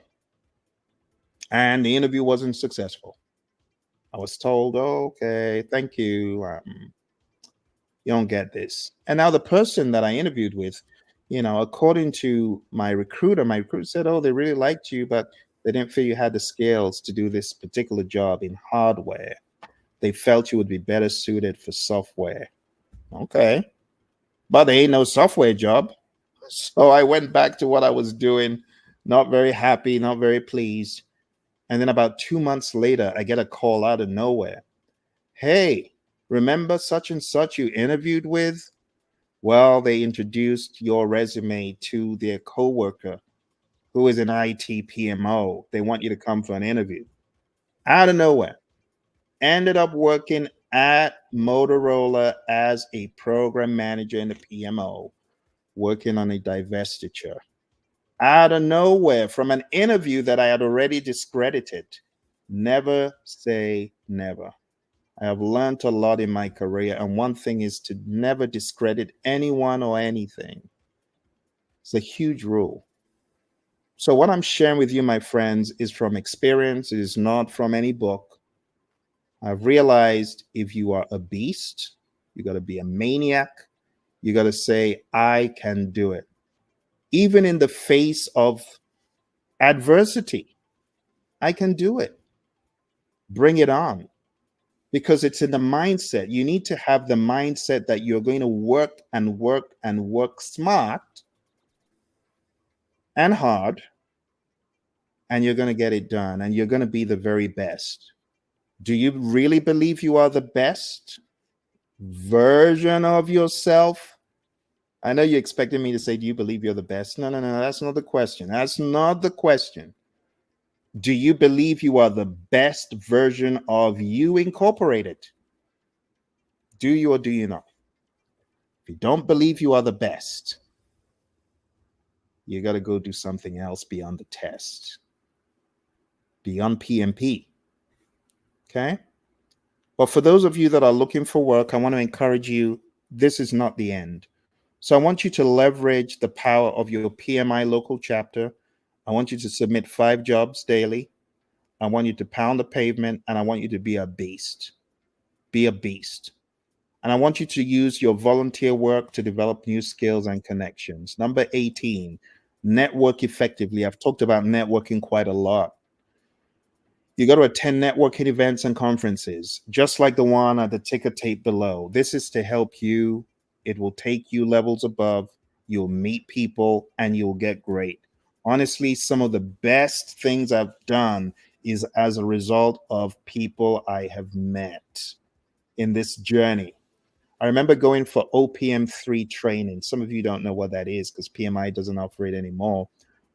and the interview wasn't successful. I was told, oh, okay, thank you. You don't get this. And now the person that I interviewed with, you know, according to my recruiter said, oh, they really liked you, but they didn't feel you had the skills to do this particular job in hardware. They felt you would be better suited for software. Okay. But there ain't no software job. So I went back to what I was doing, not very happy, not very pleased. And then about 2 months later, I get a call out of nowhere. Hey, remember such and such you interviewed with? Well, they introduced your resume to their coworker who is an IT PMO. They want you to come for an interview. Out of nowhere. Ended up working at Motorola as a program manager in the PMO, working on a divestiture. Out of nowhere, from an interview that I had already discredited. Never say never. I have learned a lot in my career, and one thing is to never discredit anyone or anything. It's a huge rule. So what I'm sharing with you, my friends, is from experience. It is not from any book. I've realized if you are a beast, you got to be a maniac. You got to say, I can do it. Even in the face of adversity, I can do it. Bring it on. Because it's in the mindset. You need to have the mindset that you're going to work and work and work smart and hard, and you're going to get it done, and you're going to be the very best. Do you really believe you are the best version of yourself? I know you expected me to say, do you believe you're the best? No, that's not the question. That's not the question. Do you believe you are the best version of you incorporated? Do you or do you not? If you don't believe you are the best, you got to go do something else beyond the test, beyond PMP. Okay. But for those of you that are looking for work, I want to encourage you, this is not the end. So I want you to leverage the power of your PMI local chapter. I want you to submit 5 jobs daily. I want you to pound the pavement, and I want you to be a beast. Be a beast. And I want you to use your volunteer work to develop new skills and connections. Number 18, network effectively. I've talked about networking quite a lot. You got to attend networking events and conferences, just like the one at the ticker tape below. This is to help you. It will take you levels above. You'll meet people and you'll get great. Honestly, some of the best things I've done is as a result of people I have met in this journey. I remember going for OPM3 training. Some of you don't know what that is because PMI doesn't offer it anymore.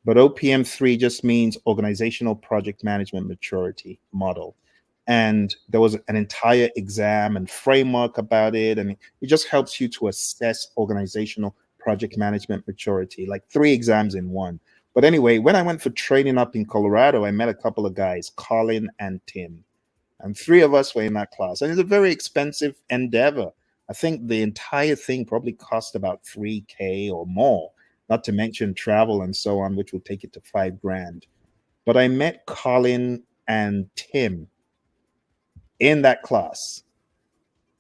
But OPM3 just means Organizational Project Management Maturity Model. And there was an entire exam and framework about it. And it just helps you to assess organizational project management maturity, like 3 exams in one. But anyway, when I went for training up in Colorado, I met a couple of guys, Colin and Tim. And 3 of us were in that class. And it's a very expensive endeavor. I think the entire thing probably cost about 3K or more, not to mention travel and so on, which will take it to 5 grand. But I met Colin and Tim in that class.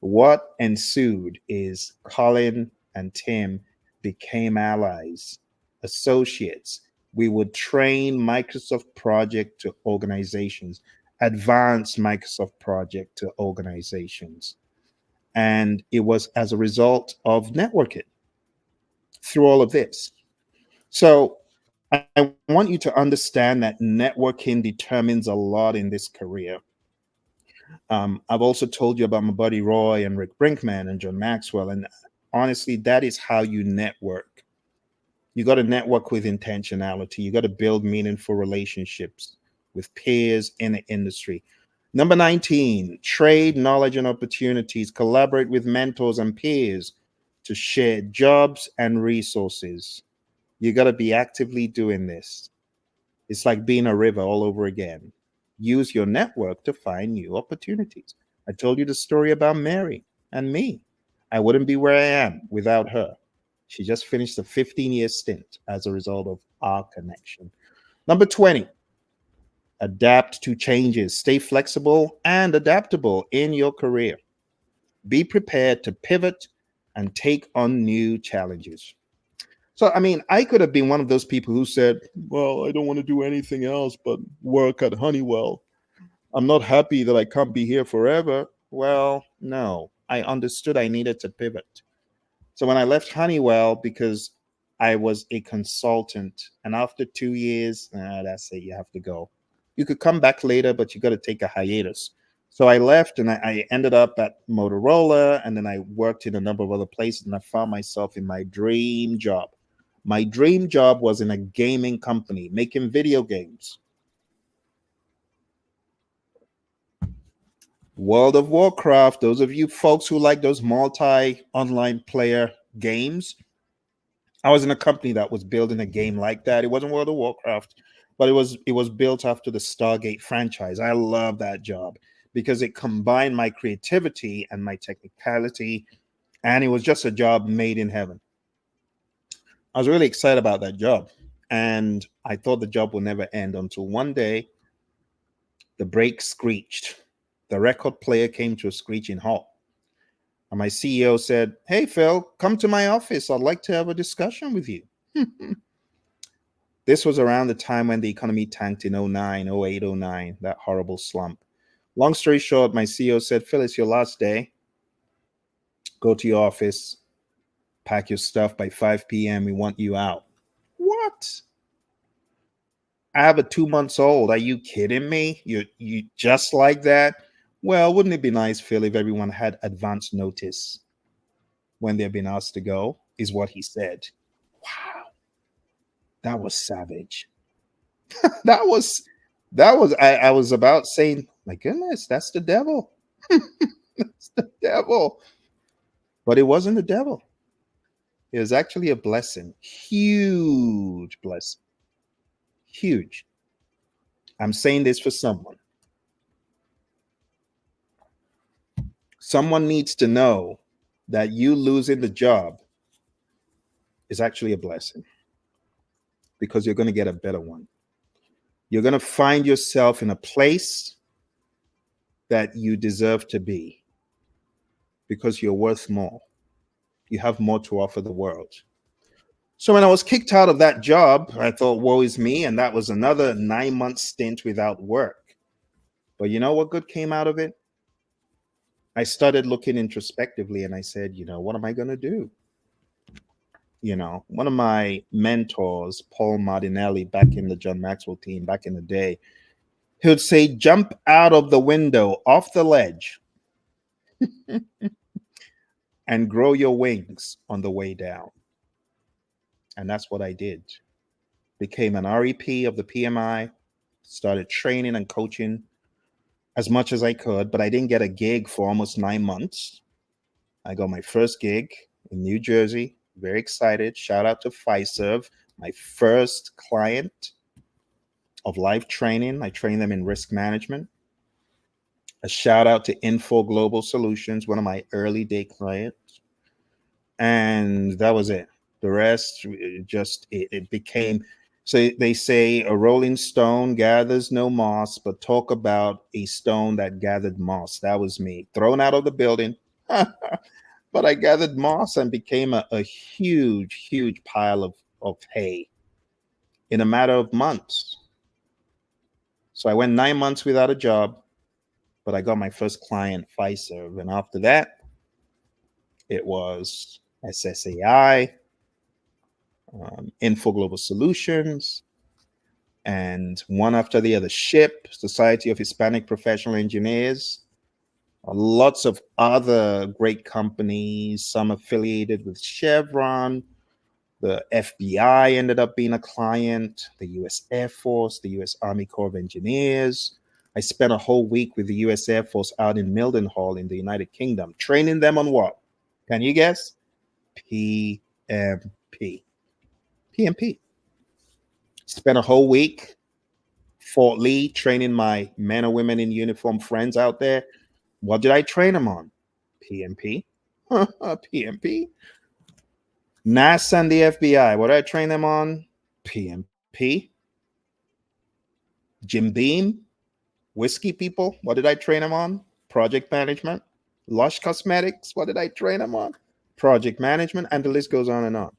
What ensued is Colin and Tim became allies, associates. We would train Microsoft Project to organizations, advance Microsoft Project to organizations. And it was as a result of networking through all of this. So I want you to understand that networking determines a lot in this career. I've also told you about my buddy Roy and Rick Brinkman and John Maxwell. And honestly, that is how you network. You got to network with intentionality. You got to build meaningful relationships with peers in the industry. Number 19, trade knowledge and opportunities. Collaborate with mentors and peers to share jobs and resources. You got to be actively doing this. It's like being a river all over again. Use your network to find new opportunities. I told you the story about Mary and me. I wouldn't be where I am without her. She just finished a 15-year stint as a result of our connection. Number 20, adapt to changes. Stay flexible and adaptable in your career. Be prepared to pivot and take on new challenges. So, I mean, I could have been one of those people who said, well, I don't want to do anything else but work at Honeywell. I'm not happy that I can't be here forever. Well, no, I understood I needed to pivot. So when I left Honeywell, because I was a consultant, and after 2 years, that's it, you have to go. You could come back later, but you got to take a hiatus. So I left and I ended up at Motorola, and then I worked in a number of other places, and I found myself in my dream job. My dream job was in a gaming company making video games. World of Warcraft, those of you folks who like those multi online player games, I was in a company that was building a game like that. It wasn't World of Warcraft, but it was built after the Stargate franchise. I love that job because it combined my creativity and my technicality, and it was just a job made in heaven. I was really excited about that job, and I thought the job would never end until one day the brake screeched. The record player came to a screeching halt. And my CEO said, "Hey, Phil, come to my office. I'd like to have a discussion with you." This was around the time when the economy tanked in 09, 08, 09, that horrible slump. Long story short, my CEO said, "Phil, it's your last day. Go to your office, pack your stuff by 5 p.m. We want you out." What? I have a 2 months old. Are you kidding me? You just like that? Well, wouldn't it be nice, Phil, if everyone had advance notice when they've been asked to go? Is what he said. Wow, that was savage. that was That was I was about saying, my goodness, that's the devil. It's the devil. But it wasn't the devil. It was actually a blessing. Huge blessing. Huge. I'm saying this for someone. Someone needs to know that you losing the job is actually a blessing because you're going to get a better one. You're going to find yourself in a place that you deserve to be because you're worth more. You have more to offer the world. So when I was kicked out of that job, I thought, woe is me. And that was another 9 month stint without work. But you know what good came out of it? I started looking introspectively and I said, what am I going to do? One of my mentors, Paul Martinelli, back in the John Maxwell team, back in the day, he would say, jump out of the window, off the ledge, and grow your wings on the way down. And that's what I did. Became an REP of the PMI, started training and coaching as much as I could, but I didn't get a gig for almost 9 months. I got my first gig in New Jersey. Very excited. Shout out to Fiserv, my first client of live training. I train them in risk management. A shout out to Info Global Solutions, one of my early day clients. And that was it. The rest, it became, so they say a rolling stone gathers no moss, but talk about a stone that gathered moss. That was me, thrown out of the building. But I gathered moss and became a huge, huge pile of hay in a matter of months. So I went 9 months without a job, but I got my first client, Fiserv. And after that, it was SSAI, Info Global Solutions, and one after the other, SHIP, Society of Hispanic Professional Engineers, lots of other great companies, some affiliated with Chevron. The FBI ended up being a client, the US Air Force, the US Army Corps of Engineers. I spent a whole week with the US Air Force out in Mildenhall in the United Kingdom, training them on what? Can you guess? PMP. PMP. Spent a whole week, Fort Lee, training my men and women in uniform friends out there. What did I train them on? PMP. PMP. NASA and the FBI. What did I train them on? PMP. Jim Beam. Whiskey people. What did I train them on? Project management. Lush Cosmetics. What did I train them on? Project management. And the list goes on and on.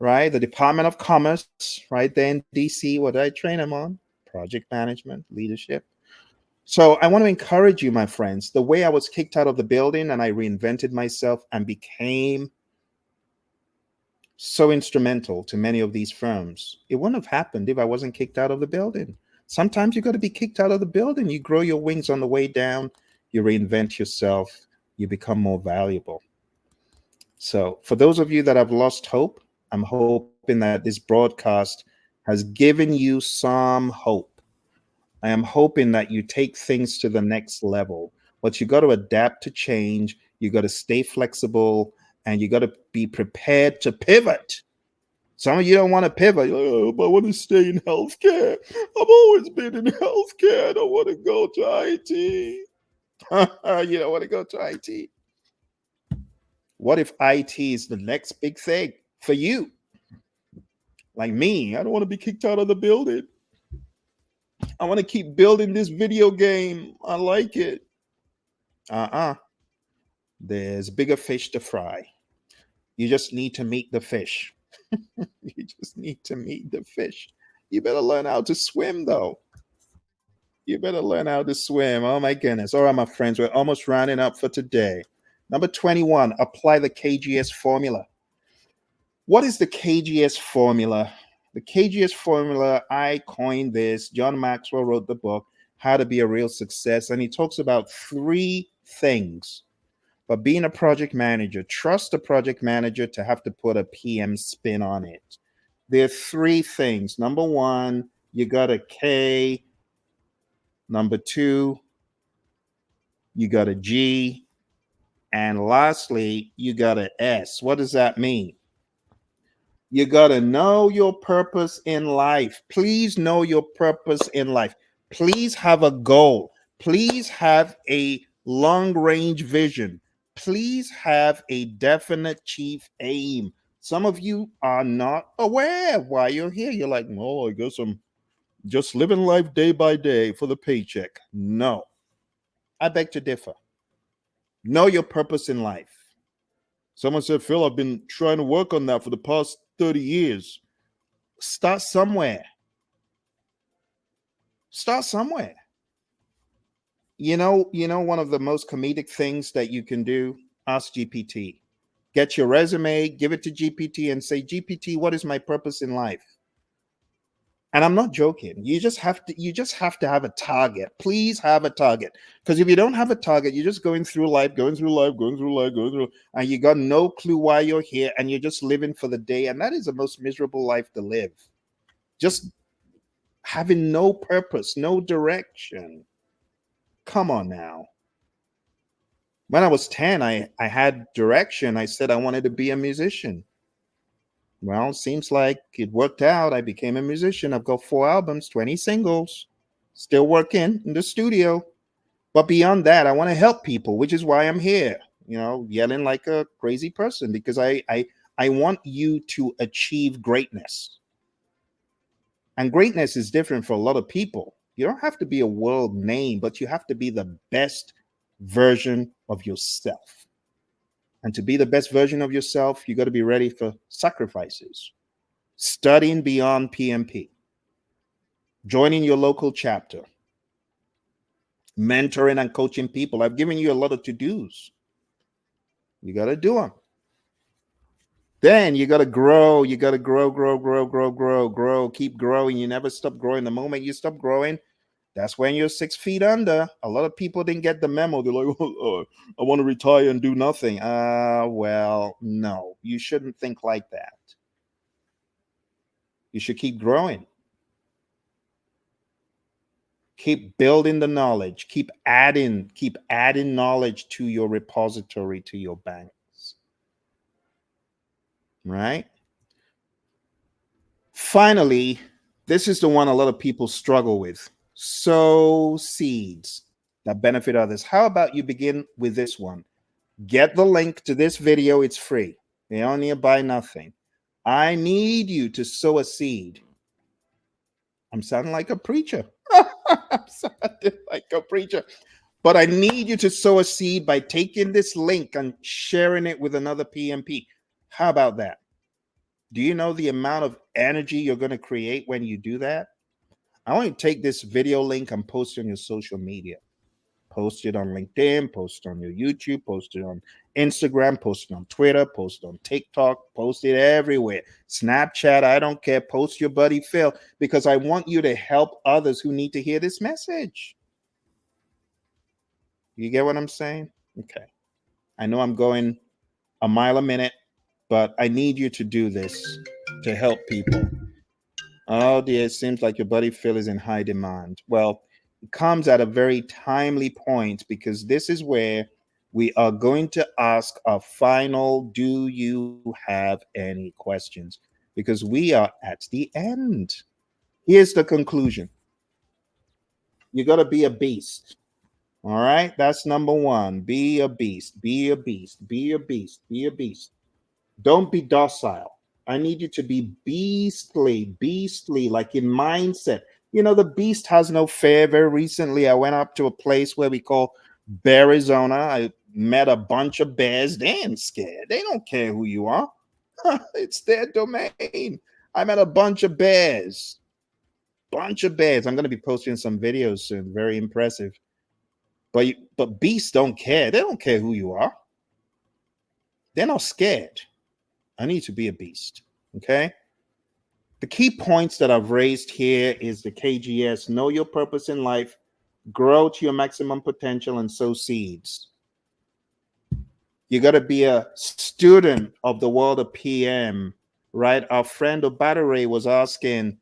Right? The Department of Commerce, right there in DC. What did I train them on? Project management, leadership. So I want to encourage you, my friends. The way I was kicked out of the building and I reinvented myself and became so instrumental to many of these firms, it wouldn't have happened if I wasn't kicked out of the building. Sometimes you got to be kicked out of the building. You grow your wings on the way down. You reinvent yourself. You become more valuable. So for those of you that have lost hope, I'm hoping that this broadcast has given you some hope. I am hoping that you take things to the next level, but you got to adapt to change. You got to stay flexible and you got to be prepared to pivot. Some of you don't want to pivot. Oh, but I want to stay in healthcare. I've always been in healthcare. I don't want to go to IT. You don't want to go to IT. What if IT is the next big thing for you? Like me, I don't want to be kicked out of the building. I want to keep building this video game. I like it. There's bigger fish to fry. You just need to meet the fish. You just need to meet the fish. You better learn how to swim, though. You better learn how to swim. Oh, my goodness. All right, my friends, we're almost rounding up for today. Number 21, apply the KGS formula. What is the KGS formula? The KGS formula, I coined this. John Maxwell wrote the book, How to Be a Real Success, and he talks about 3 things. But being a project manager, trust the project manager to have to put a PM spin on it. There are 3 things. Number 1, you got to K Number 2, you got a G. And lastly, you got an S. What does that mean? You got to know your purpose in life. Please know your purpose in life. Please have a goal. Please have a long range vision. Please have a definite chief aim. Some of you are not aware why you're here. You're like, oh, I guess I'm just living life day by day for the paycheck. No, I beg to differ. Know your purpose in life. Someone said, Phil, I've been trying to work on that for the past 30 years. Start somewhere. Start somewhere. One of the most comedic things that you can do, ask GPT. Get your resume, give it to GPT and say, GPT, what is my purpose in life? And I'm not joking. You just have to have a target. Please have a target. Because if you don't have a target, you're just going through life, and you got no clue why you're here, and you're just living for the day. And that is the most miserable life to live. Just having no purpose, no direction. Come on now. When I was 10, I had direction. I said I wanted to be a musician. Well, seems like it worked out. I became a musician. I've got 4 albums, 20 singles, still working in the studio. But beyond that, I want to help people, which is why I'm here, yelling like a crazy person, because I want you to achieve greatness. And greatness is different for a lot of people. You don't have to be a world name, but you have to be the best version of yourself. And to be the best version of yourself, you got to be ready for sacrifices. Studying Beyond PMP, joining your local chapter, mentoring and coaching people. I've given you a lot of to-dos. You got to do them. Then you got to grow. You got to grow, keep growing. You never stop growing. The moment you stop growing, that's when you're 6 feet under. A lot of people didn't get the memo. They're like, I want to retire and do nothing. Well, no, you shouldn't think like that. You should keep growing. Keep building the knowledge. Keep adding knowledge to your repository, to your banks. Right? Finally, this is the one a lot of people struggle with. Sow seeds that benefit others. How about you begin with this one? Get the link to this video. It's free. They only buy nothing. I need you to sow a seed. I'm sounding like a preacher. I'm sounding like a preacher. But I need you to sow a seed by taking this link and sharing it with another PMP. How about that? Do you know the amount of energy you're going to create when you do that? I want you to take this video link and post it on your social media. Post it on LinkedIn, post it on your YouTube, post it on Instagram, post it on Twitter, post it on TikTok, post it everywhere. Snapchat, I don't care. Post your buddy Phil, because I want you to help others who need to hear this message. You get what I'm saying? Okay. I know I'm going a mile a minute, but I need you to do this to help people. Oh dear, it seems like your buddy Phil is in high demand. Well, it comes at a very timely point, because this is where we are going to ask our final, do you have any questions? Because we are at the end. Here's the conclusion. You got to be a beast. All right, that's number 1. Be a beast, be a beast, be a beast, be a beast. Don't be docile. I need you to be beastly, like in mindset. The beast has no fear. Very recently, I went up to a place where we call Bearizona. I met a bunch of bears. They ain't scared. They don't care who you are. It's their domain. I met a bunch of bears. I'm going to be posting some videos soon. Very impressive. But beasts don't care. They don't care who you are. They're not scared. I need to be a beast. Okay. The key points that I've raised here is the KGS: know your purpose in life, grow to your maximum potential, and sow seeds. You got to be a student of the world of PM, right? Our friend Obadere was asking,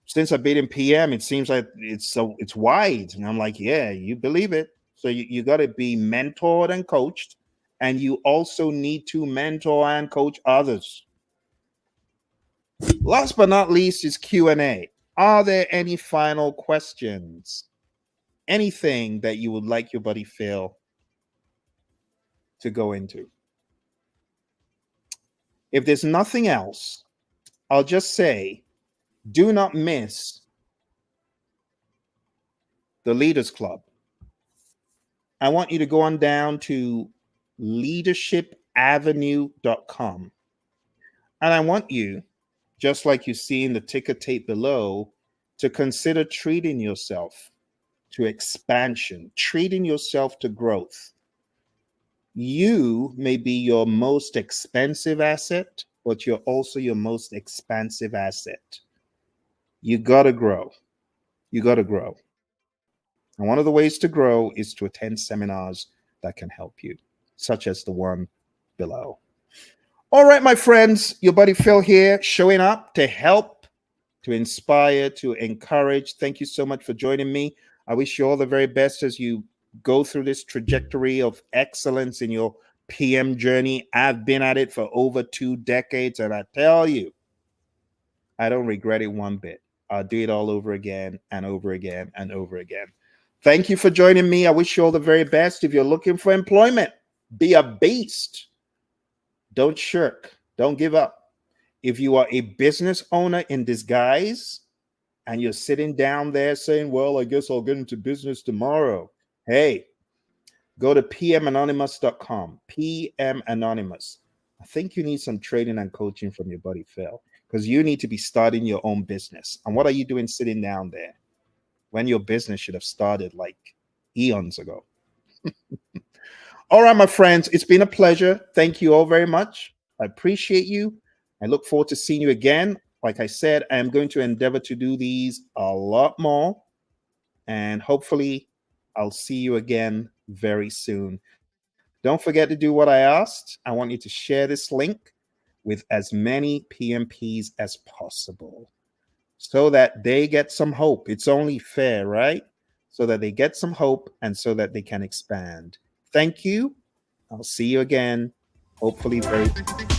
since I've been in PM, it seems like it's wide. And I'm like, yeah, you believe it. So you got to be mentored and coached, and you also need to mentor and coach others. Last but not least is Q&A. Are there any final questions? Anything that you would like your buddy Phil to go into? If there's nothing else, I'll just say, do not miss the Leaders Club. I want you to go on down to leadershipavenue.com. And I want you, just like you see in the ticker tape below, to consider treating yourself to expansion, treating yourself to growth. You may be your most expensive asset, but you're also your most expansive asset. You got to grow. You got to grow. And one of the ways to grow is to attend seminars that can help you, such as the one below. All right, my friends, your buddy Phil here, showing up to help, to inspire, to encourage. Thank you so much for joining me. I wish you all the very best as you go through this trajectory of excellence in your PM journey. I've been at it for over 2 decades, and I tell you, I don't regret it one bit. I'll do it all over again and over again and over again. Thank you for joining me. I wish you all the very best. If you're looking for employment, be a beast. Don't shirk. Don't give up. If you are a business owner in disguise and you're sitting down there saying, well, I guess I'll get into business tomorrow. Hey, go to pmanonymous.com. PM Anonymous. I think you need some training and coaching from your buddy Phil, because you need to be starting your own business. And what are you doing sitting down there when your business should have started like eons ago? All right, my friends, it's been a pleasure. Thank you all very much. I appreciate you. I look forward to seeing you again. Like I said, I am going to endeavor to do these a lot more, and hopefully I'll see you again very soon. Don't forget to do what I asked. I want you to share this link with as many PMPs as possible so that they get some hope. It's only fair, right? So that they get some hope and so that they can expand. Thank you. I'll see you again, hopefully very soon.